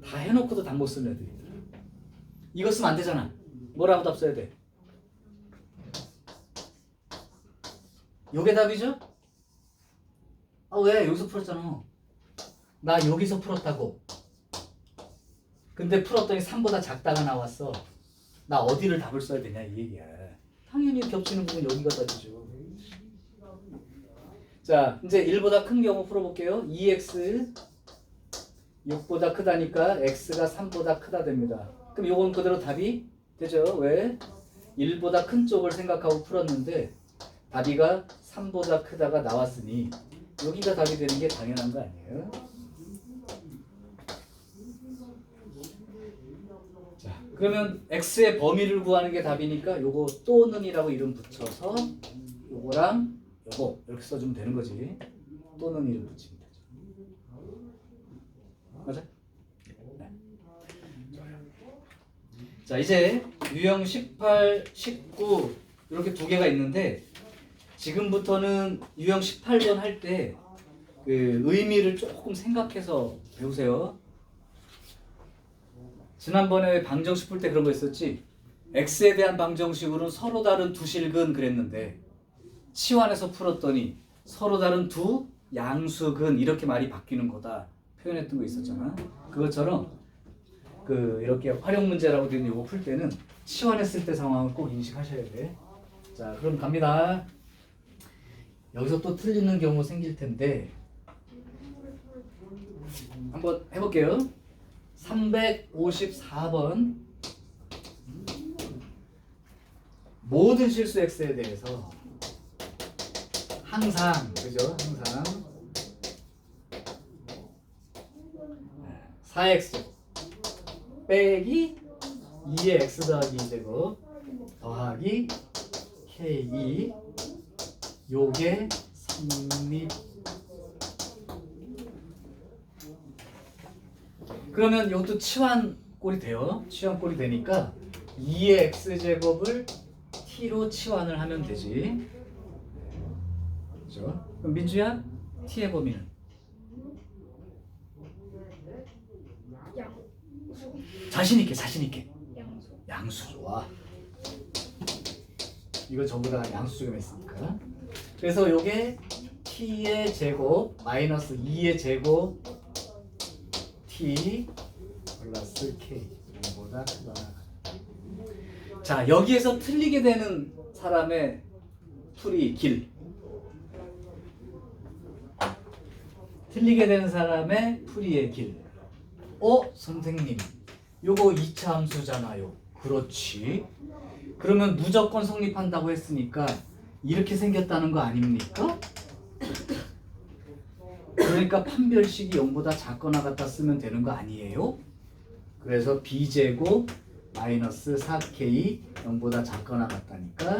다 해놓고도 답 못 쓰는 애들이다. 이거 쓰면 안 되잖아. 뭐라고 답 써야 돼? 요게 답이죠? 아 왜? 여기서 풀었잖아. 나 여기서 풀었다고. 근데 풀었더니 3보다 작다가 나왔어. 나 어디를 답을 써야 되냐 이 얘기야. 당연히 겹치는 부분 여기가 답이죠. 자 이제 1보다 큰 경우 풀어볼게요. 2x 6보다 크다니까 x가 3보다 크다 됩니다. 그럼 요건 그대로 답이 되죠. 왜? 1보다 큰 쪽을 생각하고 풀었는데 답이가 3보다 크다가 나왔으니 여기가 답이 되는 게 당연한 거 아니에요? 자, 그러면 x의 범위를 구하는 게 답이니까 요거 또는이라고 이름 붙여서 요거랑 요거 이렇게 써주면 되는 거지. 또는 이름 붙이면 되죠. 맞아? 네. 자 이제 유형 18, 19 이렇게 두 개가 있는데 지금부터는 유형 18번 할 때 그 의미를 조금 생각해서 배우세요. 지난번에 방정식 풀 때 그런 거 있었지? x에 대한 방정식으로는 서로 다른 두 실근 그랬는데 치환해서 풀었더니 서로 다른 두 양수근 이렇게 말이 바뀌는 거다 표현했던 거 있었잖아. 그것처럼 그 이렇게 활용 문제라고 되는 이거 풀 때는 치환했을 때 상황을 꼭 인식하셔야 돼. 자 그럼 갑니다. 여기서 또 틀리는 경우 생길 텐데 한번 해볼게요. 354번 모든 실수 x에 대해서 항상 그죠? 항상 4x 빼기 2의 x 더하기 2제곱 더하기 k2 요게 성립. 그러면 이것도 치환꼴이 돼요. 치환꼴이 되니까 2의 x제곱을 t로 치환을 하면 되지. 그렇죠? 그럼 민주야 t의 범위는? 양수. 자신있게 자신있게 양수. 양수 좋아. 이거 전부 다 양수 중에 했으니까. 그래서 요게 t의 제곱 마이너스 2의 제곱 t 플러스 k 보다 크거나 같다. 자 여기에서 틀리게 되는 사람의 풀이 길. 틀리게 되는 사람의 풀이의 길. 선생님 요거 2차 함수잖아요. 그렇지. 그러면 무조건 성립한다고 했으니까 이렇게 생겼다는 거 아닙니까? 그러니까 판별식이 0보다 작거나 같다 쓰면 되는 거 아니에요? 그래서 b제곱 마이너스 4k 0보다 작거나 같다니까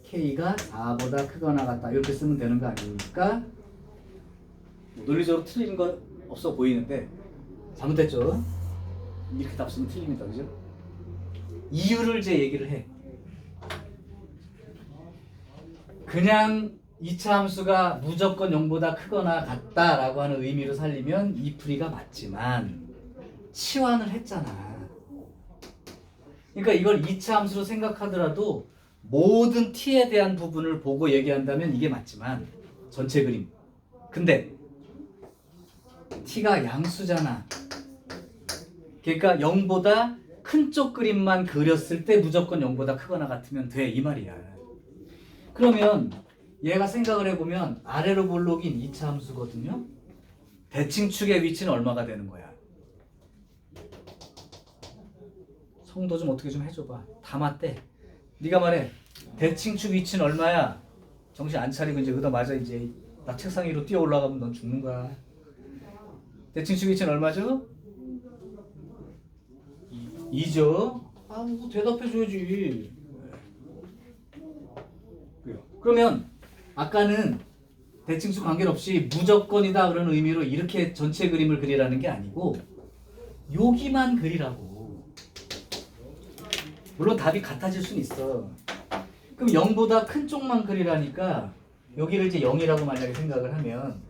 k가 4보다 크거나 같다 이렇게 쓰면 되는 거 아닙니까? 논리적으로 틀린 거 없어 보이는데 잘못됐죠? 이렇게 답 쓰면 틀립니다. 그죠? 이유를 이제 얘기를 해. 그냥 2차 함수가 무조건 0보다 크거나 같다라고 하는 의미로 살리면 이 풀이가 맞지만 치환을 했잖아. 그러니까 이걸 2차 함수로 생각하더라도 모든 t에 대한 부분을 보고 얘기한다면 이게 맞지만 전체 그림. 근데 t가 양수잖아. 그러니까 0보다 큰 쪽 그림만 그렸을 때 무조건 0보다 크거나 같으면 돼 이 말이야. 그러면 얘가 생각을 해보면 아래로 볼록인 2차 함수거든요. 대칭축의 위치는 얼마가 되는 거야? 성도 좀 어떻게 좀 해줘봐. 다 맞대. 네가 말해. 대칭축 위치는 얼마야? 정신 안 차리고 이제 그다 맞아 이제 나 책상 위로 뛰어 올라가면 넌 죽는 거야. 대칭축 위치는 얼마죠? 2죠. 뭐 대답해줘야지. 그러면 아까는 대칭수 관계없이 무조건이다 그런 의미로 이렇게 전체 그림을 그리라는 게 아니고 여기만 그리라고. 물론 답이 같아질 수는 있어. 그럼 0보다 큰 쪽만 그리라니까 여기를 이제 0이라고 만약에 생각을 하면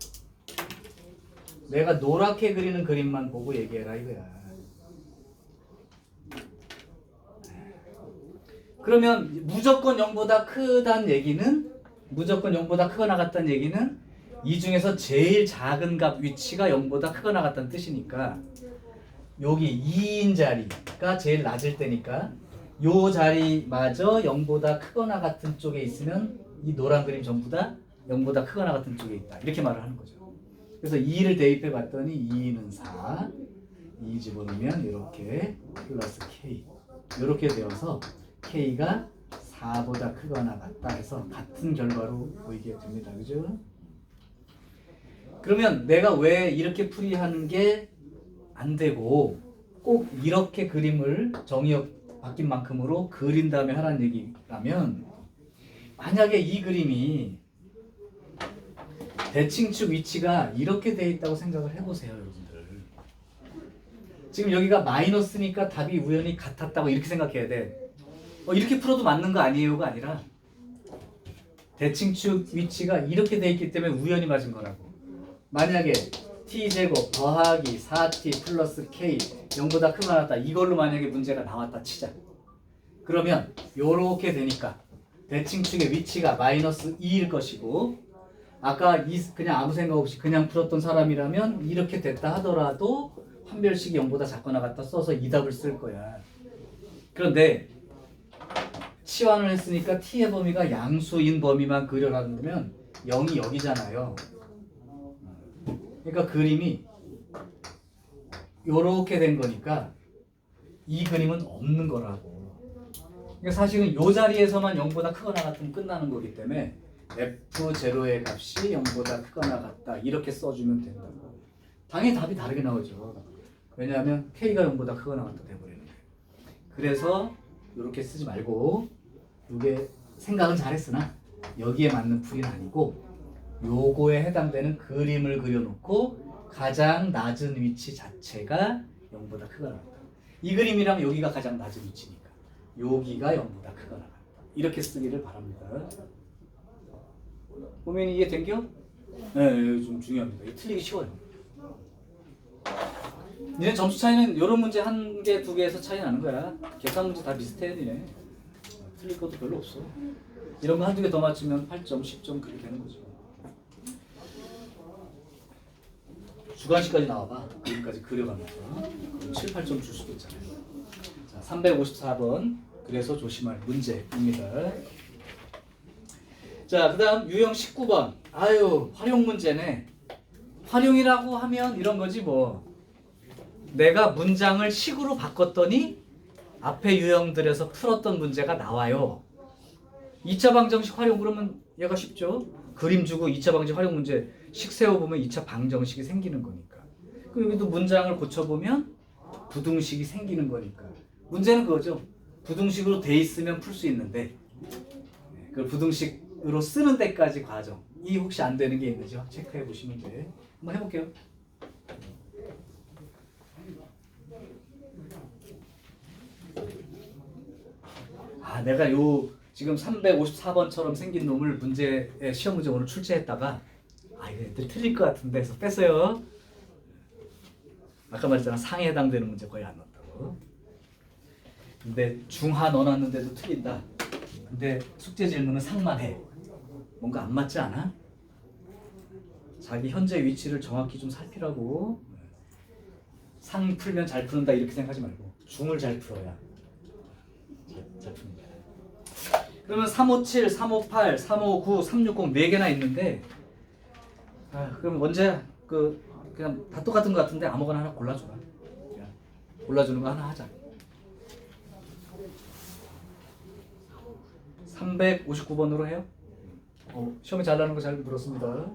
내가 노랗게 그리는 그림만 보고 얘기해라 이거야. 그러면 무조건 0보다 크다는 얘기는 무조건 0보다 크거나 같다는 얘기는 이 중에서 제일 작은 값 위치가 0보다 크거나 같다는 뜻이니까 여기 2인 자리가 제일 낮을 때니까 요 자리마저 0보다 크거나 같은 쪽에 있으면 이 노란 그림 전부 다 0보다 크거나 같은 쪽에 있다. 이렇게 말을 하는 거죠. 그래서 2를 대입해 봤더니 2는 4, 2 집어넣으면 이렇게 플러스 K 이렇게 되어서 K가 4보다 크거나 같다 해서 같은 결과로 보이게 됩니다. 그죠? 그러면 내가 왜 이렇게 풀이하는 게 안 되고 꼭 이렇게 그림을 정의역 바뀐 만큼으로 그린 다음에 하라는 얘기라면 만약에 이 그림이 대칭축 위치가 이렇게 돼 있다고 생각을 해보세요, 여러분들. 지금 여기가 마이너스니까 답이 우연히 같았다고 이렇게 생각해야 돼. 이렇게 풀어도 맞는 거 아니에요가 아니라 대칭축 위치가 이렇게 돼 있기 때문에 우연히 맞은 거라고. 만약에 t제곱 더하기 4t 플러스 k 0보다 크거나 같다 이걸로 만약에 문제가 나왔다 치자. 그러면 요렇게 되니까 대칭축의 위치가 마이너스 2일 것이고 아까 그냥 아무 생각 없이 그냥 풀었던 사람이라면 이렇게 됐다 하더라도 판별식이 0보다 작거나 같다 써서 이 답을 쓸 거야. 그런데 치환을 했으니까 t의 범위가 양수인 범위만 그려라는 거면 0이 여기잖아요. 그러니까 그림이 요렇게 된 거니까 이 그림은 없는 거라고. 그러니까 사실은 요 자리에서만 0보다 크거나 같으면 끝나는 거기 때문에 F0의 값이 0보다 크거나 같다 이렇게 써주면 된다고. 당연히 답이 다르게 나오죠. 왜냐하면 K가 0보다 크거나 같다 돼버리는 거예요. 그래서 이렇게 쓰지 말고 이게 생각은 잘했으나 여기에 맞는 풀이는 아니고 요거에 해당되는 그림을 그려놓고 가장 낮은 위치 자체가 0보다 크거나 같다. 이 그림이랑 여기가 가장 낮은 위치니까 여기가 0보다 크거나 같다. 이렇게 쓰기를 바랍니다. 보면 이게 된겨? 네, 좀 중요합니다. 이거 틀리기 쉬워요. 니네 점수 차이는 이런 문제 한 개, 두 개에서 차이 나는 거야. 계산 문제 다 비슷해, 니네. 틀릴 것도 별로 없어. 이런 거 한두 개 더 맞추면 8점, 10점 그렇게 되는 거죠. 주관식까지 나와봐. 그림까지 그려가면서. 7, 8점 줄 수도 있잖아요. 자, 354번. 그래서 조심할 문제입니다. 자, 그 다음 유형 19번. 아유, 활용 문제네. 활용이라고 하면 이런 거지 뭐. 내가 문장을 식으로 바꿨더니 앞에 유형들에서 풀었던 문제가 나와요. 2차 방정식 활용 그러면 얘가 쉽죠. 그림 주고 2차 방정식 활용 문제 식 세워보면 2차 방정식이 생기는 거니까. 그럼 여기도 문장을 고쳐보면 부등식이 생기는 거니까. 문제는 그거죠. 부등식으로 돼 있으면 풀 수 있는데 그 부등식으로 쓰는 데까지 과정. 이 혹시 안 되는 게 있는지 체크해 보시면 돼. 한번 해볼게요. 아, 내가 요 지금 354번처럼 생긴 놈을 문제에 시험 문제 오늘 출제했다가 아, 이거 애들 틀릴 것 같은데 해서 뺐어요. 아까 말했잖아. 상에 해당되는 문제 거의 안 넣었다고. 근데 중하 넣어놨는데도 틀린다. 근데 숙제 질문은 상만 해. 뭔가 안 맞지 않아? 자기 현재 위치를 정확히 좀 살피라고. 상 풀면 잘 푸는다 이렇게 생각하지 말고 중을 잘 풀어야 잘 푸는 거야. 그러면 357, 358, 359, 360 4개나 있는데 그럼 언제 그냥 다 똑같은 것 같은데 아무거나 하나 골라줘라. 골라주는 거 하나 하자. 359번으로 해요? 시험에 잘 나는 거 잘 들었습니다.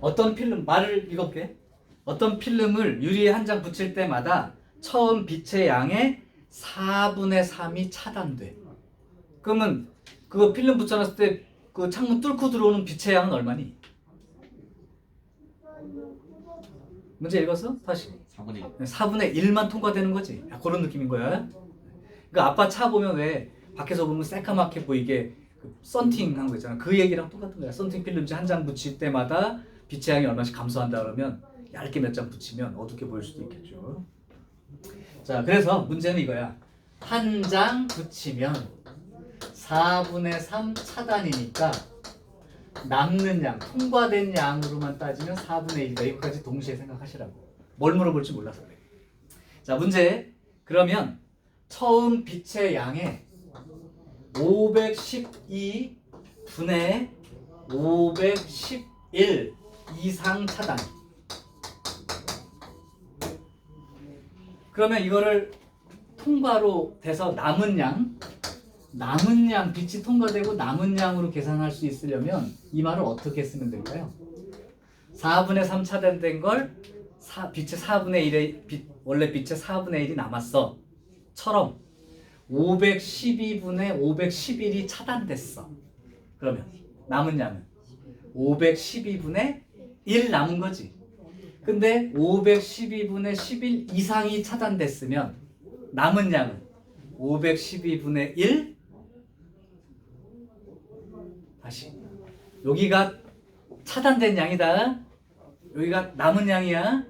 어떤 필름, 말을 읽어볼게. 어떤 필름을 유리에 한 장 붙일 때마다 처음 빛의 양의 4분의 3이 차단돼. 그러면 그 필름 붙여놨을 때 그 창문 뚫고 들어오는 빛의 양은 얼마니? 문제 읽었어? 다시. 4분의 1만 통과되는 거지. 그런 느낌인 거야. 그러니까 아빠 차 보면 왜 밖에서 보면 새까맣게 보이게 썬팅 한 거 있잖아. 그 얘기랑 똑같은 거야. 썬팅 필름지 한 장 붙일 때마다 빛의 양이 얼마씩 감소한다 그러면 얇게 몇 장 붙이면 어둡게 보일 수도 있겠죠. 자, 그래서 문제는 이거야. 한 장 붙이면 4분의 3 차단이니까 남는 양, 통과된 양으로만 따지면 4분의 1이다. 이거까지 동시에 생각하시라고. 뭘 물어볼지 몰라서 그래. 자, 문제. 그러면 처음 빛의 양에 512분의 511 이상 차단. 그러면 이거를 통과로 돼서 남은 양, 빛이 통과되고 남은 양으로 계산할 수 있으려면 이 말을 어떻게 쓰면 될까요? 4분의 3 차단된 걸 빛의 4분의 1의 원래 빛의 4분의 1이 남았어. 처럼 512분의 511이 차단됐어. 그러면 남은 양은 512분의 1 남은 거지. 근데 512분의 11 이상이 차단됐으면 남은 양은 512분의 1 다시 여기가 차단된 양이다. 여기가 남은 양이야.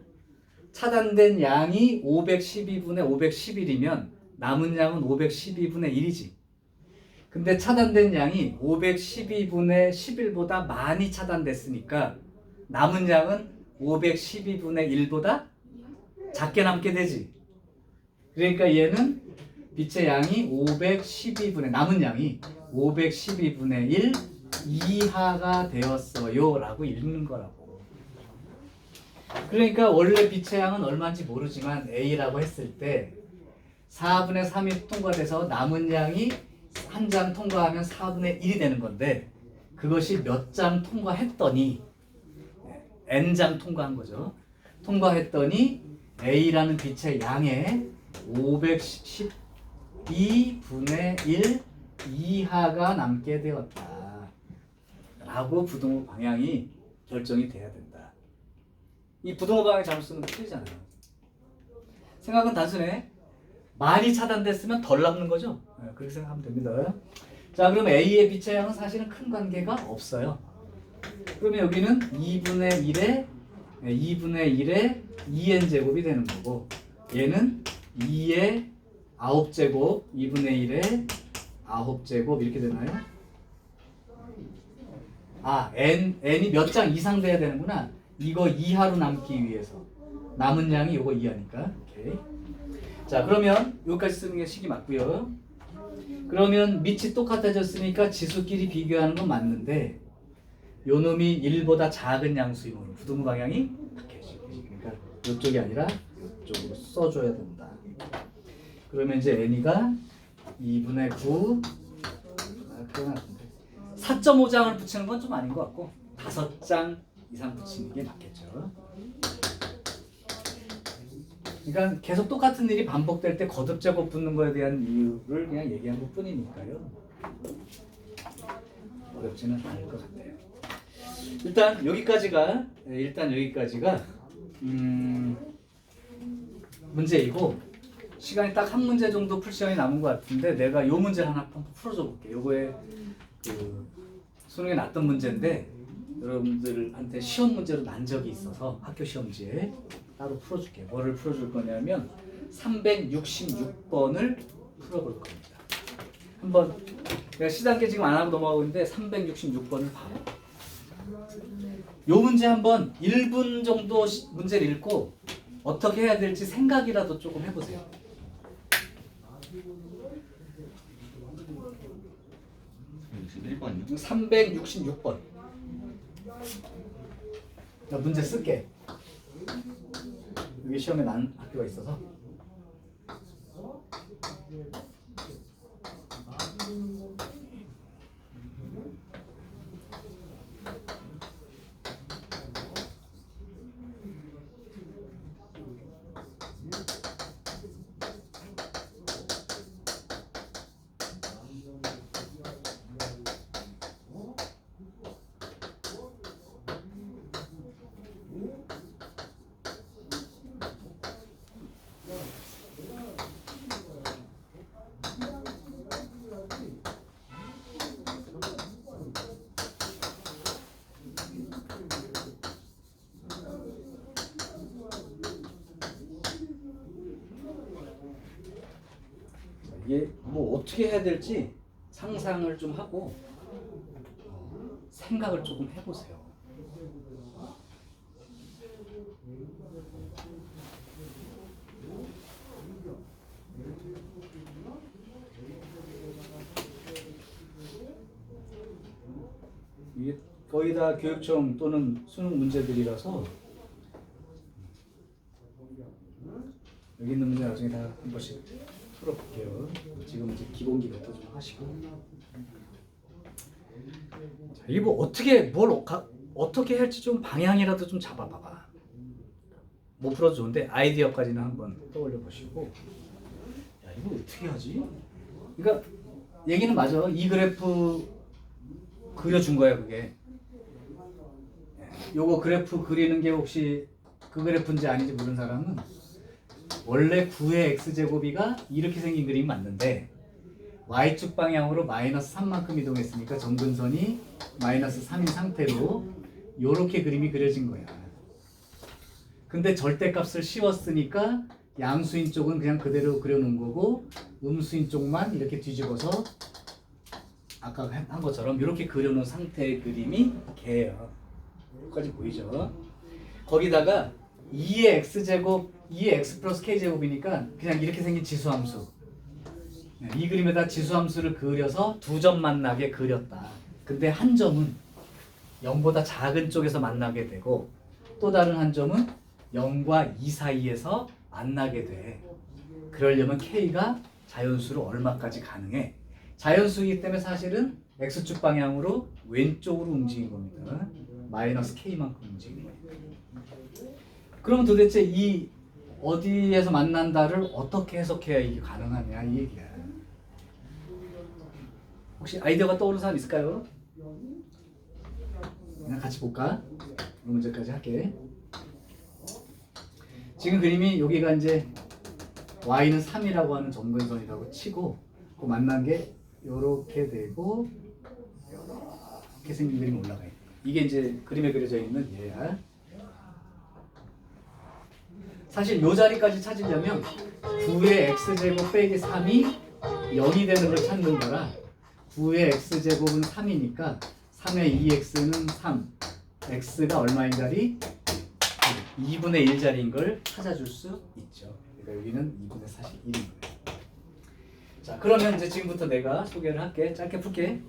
차단된 양이 512분의 511이면 남은 양은 512분의 1이지. 근데 차단된 양이 512분의 11보다 많이 차단됐으니까 남은 양은 512분의 1보다 작게 남게 되지. 그러니까 얘는 빛의 양이 512분의 남은 양이 512분의 1 이하가 되었어요 라고 읽는 거라고. 그러니까 원래 빛의 양은 얼마인지 모르지만 A라고 했을 때 4분의 3이 통과돼서 남은 양이 한 장 통과하면 4분의 1이 되는 건데 그것이 몇 장 통과했더니 N장 통과한 거죠. 통과했더니 A라는 빛의 양에 512분의 1 이하가 남게 되었다 라고 부등호 방향이 결정이 돼야 된다. 이 부등호 방향 잘못 쓰면 틀리잖아요. 생각은 단순해. 많이 차단됐으면 덜 남는 거죠. 그렇게 생각하면 됩니다. 자, 그럼 A의 빛의 양은 사실은 큰 관계가 없어요. 그러면 여기는 2분의 1의 2n제곱이 되는 거고 얘는 2의 9제곱 2분의 1의 9제곱 이렇게 되나요? 아, n이 몇 장 이상 돼야 되는구나. 이거 이하로 남기 위해서 남은 양이 이거 이하니까. 오케이. 자, 그러면 여기까지 쓰는 게 식이 맞고요. 그러면 밑이 똑같아졌으니까 지수끼리 비교하는 건 맞는데 요 놈이 1보다 작은 양수이므로 부등호 방향이 바뀌어지죠. 그러니까 이쪽이 아니라 이쪽으로 써줘야 된다. 그러면 이제 n이가 2분의 9 4.5장을 붙이는 건 좀 아닌 것 같고 5장 이상 붙이는 게 맞겠죠. 그러니까 계속 똑같은 일이 반복될 때 거듭제곱 붙는 거에 대한 이유를 그냥 얘기한 것 뿐이니까요. 어렵지는 않을 것 같아요. 일단 여기까지가 문제이고 시간이 딱 한 문제 정도 풀 시간이 남은 것 같은데 내가 요 문제를 하나 한번 풀어줘 볼게요. 요거에 수능에 났던 문제인데 여러분들한테 시험 문제로 난 적이 있어서 학교 시험지에 따로 풀어줄게요. 뭐를 풀어줄 거냐면 366번을 풀어볼 겁니다. 한번 내가 시단계 지금 안 하고 넘어가고 있는데 366번을 봐요. 요 문제 한번 1분 정도 문제를 읽고 어떻게 해야 될지 생각이라도 조금 해보세요. 지금 1번이요? 366번. 나 문제 쓸게. 여기 시험에 난 학교가 있어서. 이게 뭐 어떻게 해야 될지 상상을 좀 하고 생각을 조금 해보세요. 이게 거의 다 교육청 또는 수능 문제들이라서 여기 있는 문제 나중에 다 한 번씩 풀어볼게요. 지금 이제 기본기부터 좀 하시고. 자, 이게 뭐 어떻게 할지 좀 방향이라도 좀 잡아봐봐. 못 풀어도 좋은데 아이디어까지는 한번 떠올려 보시고. 야, 이거 어떻게 하지? 그러니까 얘기는 맞아. 이 그래프 그려준 거야 그게. 요거 그래프 그리는 게 혹시 그 그래프인지 아닌지 모르는 사람은 원래 9의 x제곱이가 이렇게 생긴 그림이 맞는데 y축 방향으로 마이너스 3만큼 이동했으니까 점근선이 마이너스 3인 상태로 요렇게 그림이 그려진 거야. 근데 절대값을 씌웠으니까 양수인 쪽은 그냥 그대로 그려놓은 거고 음수인 쪽만 이렇게 뒤집어서 아까 한 것처럼 이렇게 그려놓은 상태의 그림이 걔예요. 여기까지 보이죠? 거기다가 2의 x제곱, 2의 x 플러스 k제곱이니까 그냥 이렇게 생긴 지수함수. 이 그림에다 지수함수를 그려서 두 점 만나게 그렸다. 근데 한 점은 0보다 작은 쪽에서 만나게 되고 또 다른 한 점은 0과 2 사이에서 만나게 돼. 그러려면 k가 자연수로 얼마까지 가능해? 자연수이기 때문에 사실은 x축 방향으로 왼쪽으로 움직인 겁니다. 마이너스 k만큼 움직인 거예요. 그럼 도대체 이 어디에서 만난다를 어떻게 해석해야 이게 가능하냐 이 얘기야. 혹시 아이디어가 떠오르는 사람 있을까요? 그냥 같이 볼까? 이 문제까지 할게. 지금 그림이 여기가 이제 y는 3이라고 하는 점근선이라고 치고 그 만난 게 요렇게 되고 이렇게 생긴 그림이 올라가 있다. 이게 이제 그림에 그려져 있는 얘야. 사실 요 자리까지 찾으려면 9의 x제곱 빼기 3이 0이 되는 걸 찾는 거라 9의 x제곱은 3이니까 3의 2x는 3 x가 얼마인 자리? 2분의 1 자리인 걸 찾아줄 수 있죠. 그러니까 여기는 2분의 사실 1인 거예요. 자, 그러면 이제 지금부터 내가 소개를 할게. 짧게 풀게.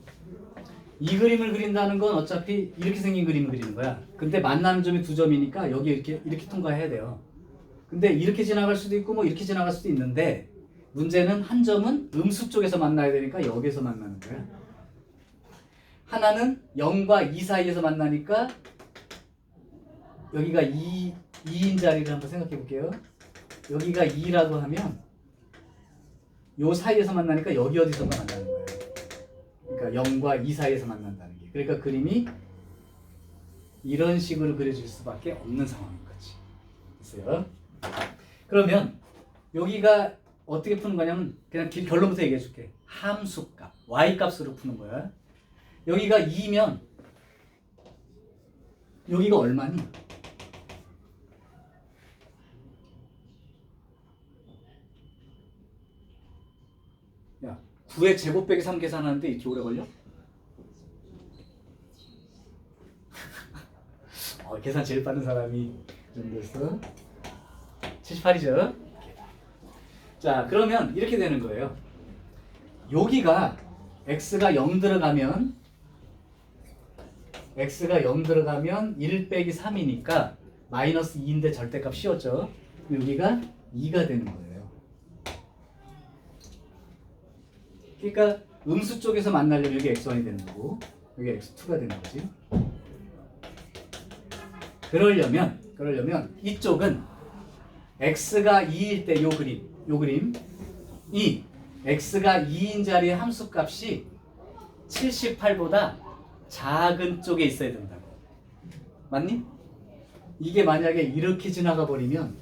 이 그림을 그린다는 건 어차피 이렇게 생긴 그림을 그리는 거야. 근데 만나는 점이 두 점이니까 여기 이렇게 통과해야 돼요. 근데 이렇게 지나갈 수도 있고 뭐 이렇게 지나갈 수도 있는데 문제는 한 점은 음수 쪽에서 만나야 되니까 여기서 만나는 거야. 하나는 0과 2 사이에서 만나니까 여기가 2인 자리를 한번 생각해 볼게요. 여기가 2라고 하면 요 사이에서 만나니까 여기 어디선가 만나는 거예요. 그러니까 0과 2 사이에서 만난다는 게. 그러니까 그림이 이런 식으로 그려질 수밖에 없는 상황인 거지. 됐어요? 그러면 여기가 어떻게 푸는 거냐면 그냥 결론부터 얘기해 줄게. 함수값, y값으로 푸는 거야. 여기가 2면 여기가 얼마니? 야, 9의 제곱 빼기 3 계산하는데 이렇게 오래 걸려? 계산 제일 빠른 사람이 그 정도였어. 78이죠? 자, 그러면 이렇게 되는 거예요. 여기가 x가 0 들어가면 1 빼기 3이니까 마이너스 2인데 절대값 씌웠죠. 여기가 2가 되는 거예요. 그러니까 음수 쪽에서 만나려면 여기 x1이 되는 거고 여기 x2가 되는 거지. 그러려면 이쪽은 x가 2일 때 요 그림이 x가 2인 자리의 함수값이 78보다 작은 쪽에 있어야 된다고. 맞니? 이게 만약에 이렇게 지나가 버리면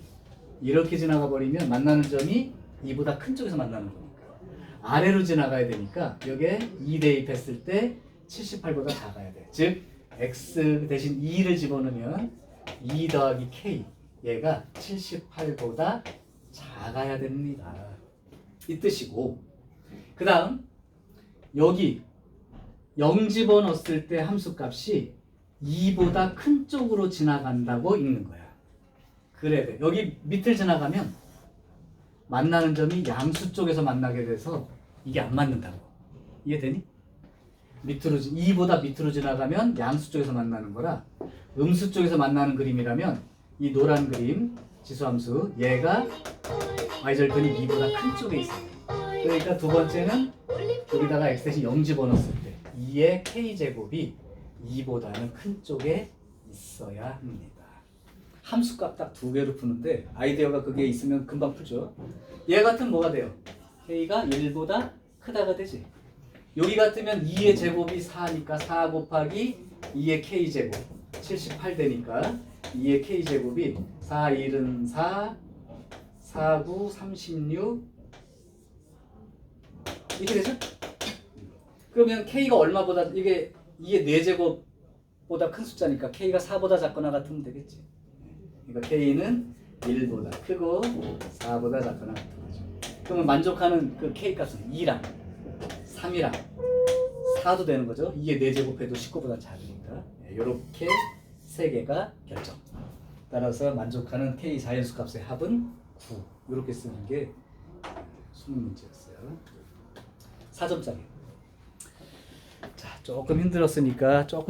만나는 점이 2보다 큰 쪽에서 만나는 거니까 아래로 지나가야 되니까 여기에 2 대입했을 때 78보다 작아야 돼. 즉 x 대신 2를 집어넣으면 2 더하기 k 얘가 78보다 작아야 됩니다. 이 뜻이고 그 다음 여기 0 집어넣었을 때 함수값이 2보다 큰 쪽으로 지나간다고 읽는 거야. 그래야 돼. 여기 밑을 지나가면 만나는 점이 양수 쪽에서 만나게 돼서 이게 안 맞는다고. 이해되니? 2보다 밑으로 지나가면 양수 쪽에서 만나는 거라 음수 쪽에서 만나는 그림이라면 이 노란 그림 지수함수 얘가 y절편이 2보다 큰 쪽에 있어요. 그러니까 두 번째는 여기다가 x 대신 0 집어넣었을 때 2의 k제곱이 2보다는 큰 쪽에 있어야 합니다. 함수값 딱 두 개로 푸는데 아이디어가 그게 있으면 금방 풀죠. 얘 같으면 뭐가 돼요? k가 1보다 크다가 되지. 여기 같으면 2의 제곱이 4니까 4 곱하기 2의 k제곱 78 되니까 2의 k제곱이 4, 1은 4, 4, 9, 36 이렇게 되죠? 그러면 k가 얼마보다 이게 2의 4제곱보다 큰 숫자니까 k가 4보다 작거나 같으면 되겠지. 그러니까 k는 1보다 크고 4보다 작거나 같은 거죠. 그러면 만족하는 그 k 값은 2랑 3이랑 4도 되는 거죠. 2의 4제곱해도 19보다 작으니까 이렇게 세 개가 결정. 따라서 만족하는 k 자연수 값의 합은 9. 이렇게 쓰는 게 수능 문제였어요. 4점짜리. 자, 조금 힘들었으니까 조금